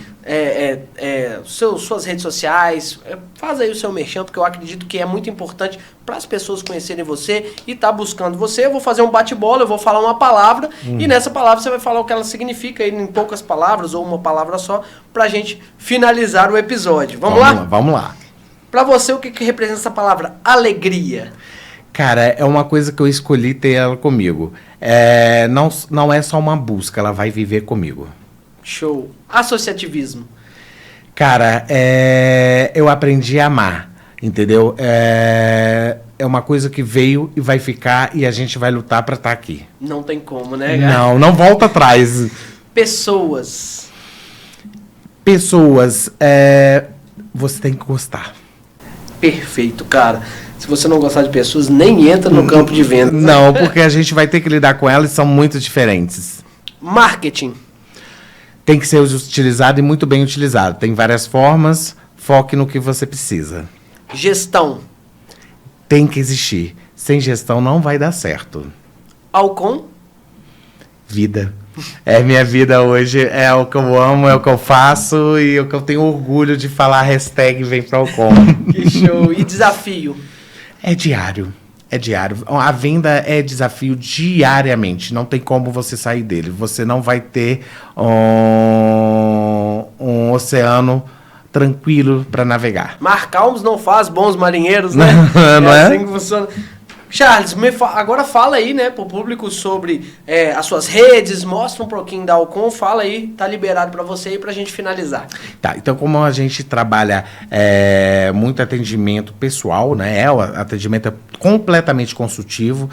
Speaker 1: suas redes sociais, faz aí o seu merchan, porque eu acredito que é muito importante para as pessoas conhecerem você e tá buscando você. Eu vou fazer um bate-bola, eu vou falar uma palavra, e nessa palavra você vai falar o que ela significa aí em poucas palavras, ou uma palavra só, pra gente finalizar o episódio. Vamos lá?
Speaker 2: Vamos lá.
Speaker 1: Pra você, o que representa essa palavra? Alegria.
Speaker 2: Cara, é uma coisa que eu escolhi ter ela comigo. Não é só uma busca, ela vai viver comigo.
Speaker 1: Show. Associativismo.
Speaker 2: Cara, eu aprendi a amar, entendeu? É uma coisa que veio e vai ficar e a gente vai lutar pra estar aqui.
Speaker 1: Não tem como, né, cara?
Speaker 2: Não volta atrás.
Speaker 1: Pessoas.
Speaker 2: Você tem que gostar.
Speaker 1: Perfeito, cara. Se você não gostar de pessoas, nem entra no campo de venda.
Speaker 2: Não, porque a gente vai ter que lidar com elas e são muito diferentes.
Speaker 1: Marketing.
Speaker 2: Tem que ser utilizado e muito bem utilizado. Tem várias formas, foque no que você precisa.
Speaker 1: Gestão.
Speaker 2: Tem que existir. Sem gestão não vai dar certo.
Speaker 1: Alcon.
Speaker 2: Vida. É minha vida hoje, é o que eu amo, é o que eu faço e o que eu tenho orgulho de falar #vem pra Alcon.
Speaker 1: Que show. E desafio.
Speaker 2: É diário. A venda é desafio diariamente. Não tem como você sair dele. Você não vai ter um oceano tranquilo para navegar.
Speaker 1: Mar calmos não faz bons marinheiros, né?
Speaker 2: Não é?
Speaker 1: Assim que funciona. Charles, agora fala aí, né, pro público sobre as suas redes, mostra um pouquinho da Alcon, fala aí, tá liberado para você aí pra gente finalizar.
Speaker 2: Tá, então como a gente trabalha muito atendimento pessoal, né, o atendimento é completamente consultivo,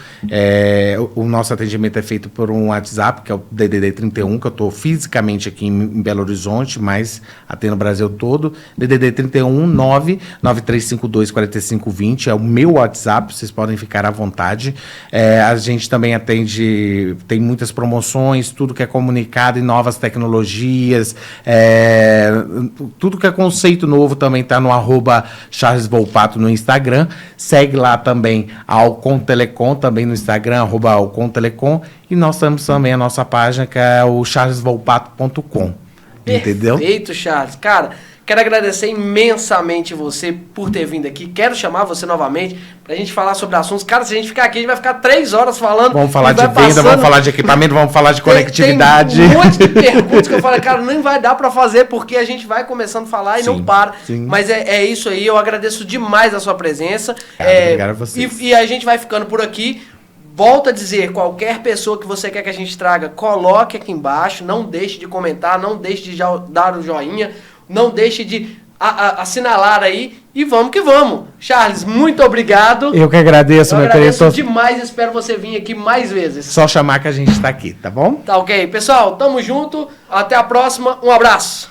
Speaker 2: o nosso atendimento é feito por um WhatsApp, que é o DDD 31, que eu tô fisicamente aqui em Belo Horizonte, mas atendo o Brasil todo, DDD 31 99352 4520, é o meu WhatsApp, vocês podem ficar à vontade. A gente também atende, tem muitas promoções, tudo que é comunicado em novas tecnologias, tudo que é conceito novo também está no @CharlesVolpato no Instagram. Segue lá também a Alcon Telecom, também no Instagram, @Alcon Telecom. E nós temos também a nossa página, que é o charlesvolpato.com. Entendeu?
Speaker 1: Perfeito, Charles. Cara, quero agradecer imensamente você por ter vindo aqui. Quero chamar você novamente pra gente falar sobre assuntos. Cara, se a gente ficar aqui, a gente vai ficar 3 horas falando.
Speaker 2: Vamos falar de venda, vamos falar de equipamento, vamos falar de conectividade.
Speaker 1: Tem um monte de perguntas que eu falei, cara, nem vai dar pra fazer, porque a gente vai começando a falar e não para.
Speaker 2: Sim.
Speaker 1: Mas é isso aí, eu agradeço demais a sua presença.
Speaker 2: Obrigado a vocês.
Speaker 1: E a gente vai ficando por aqui. Volto a dizer, qualquer pessoa que você quer que a gente traga, coloque aqui embaixo, não deixe de comentar, não deixe de dar o joinha, não deixe de assinalar aí e vamos que vamos. Charles, muito obrigado.
Speaker 2: Eu que agradeço, meu querido.
Speaker 1: Eu agradeço demais, espero você vir aqui mais vezes.
Speaker 2: Só chamar que a gente está aqui, tá bom?
Speaker 1: Tá ok. Pessoal, tamo junto, até a próxima, um abraço.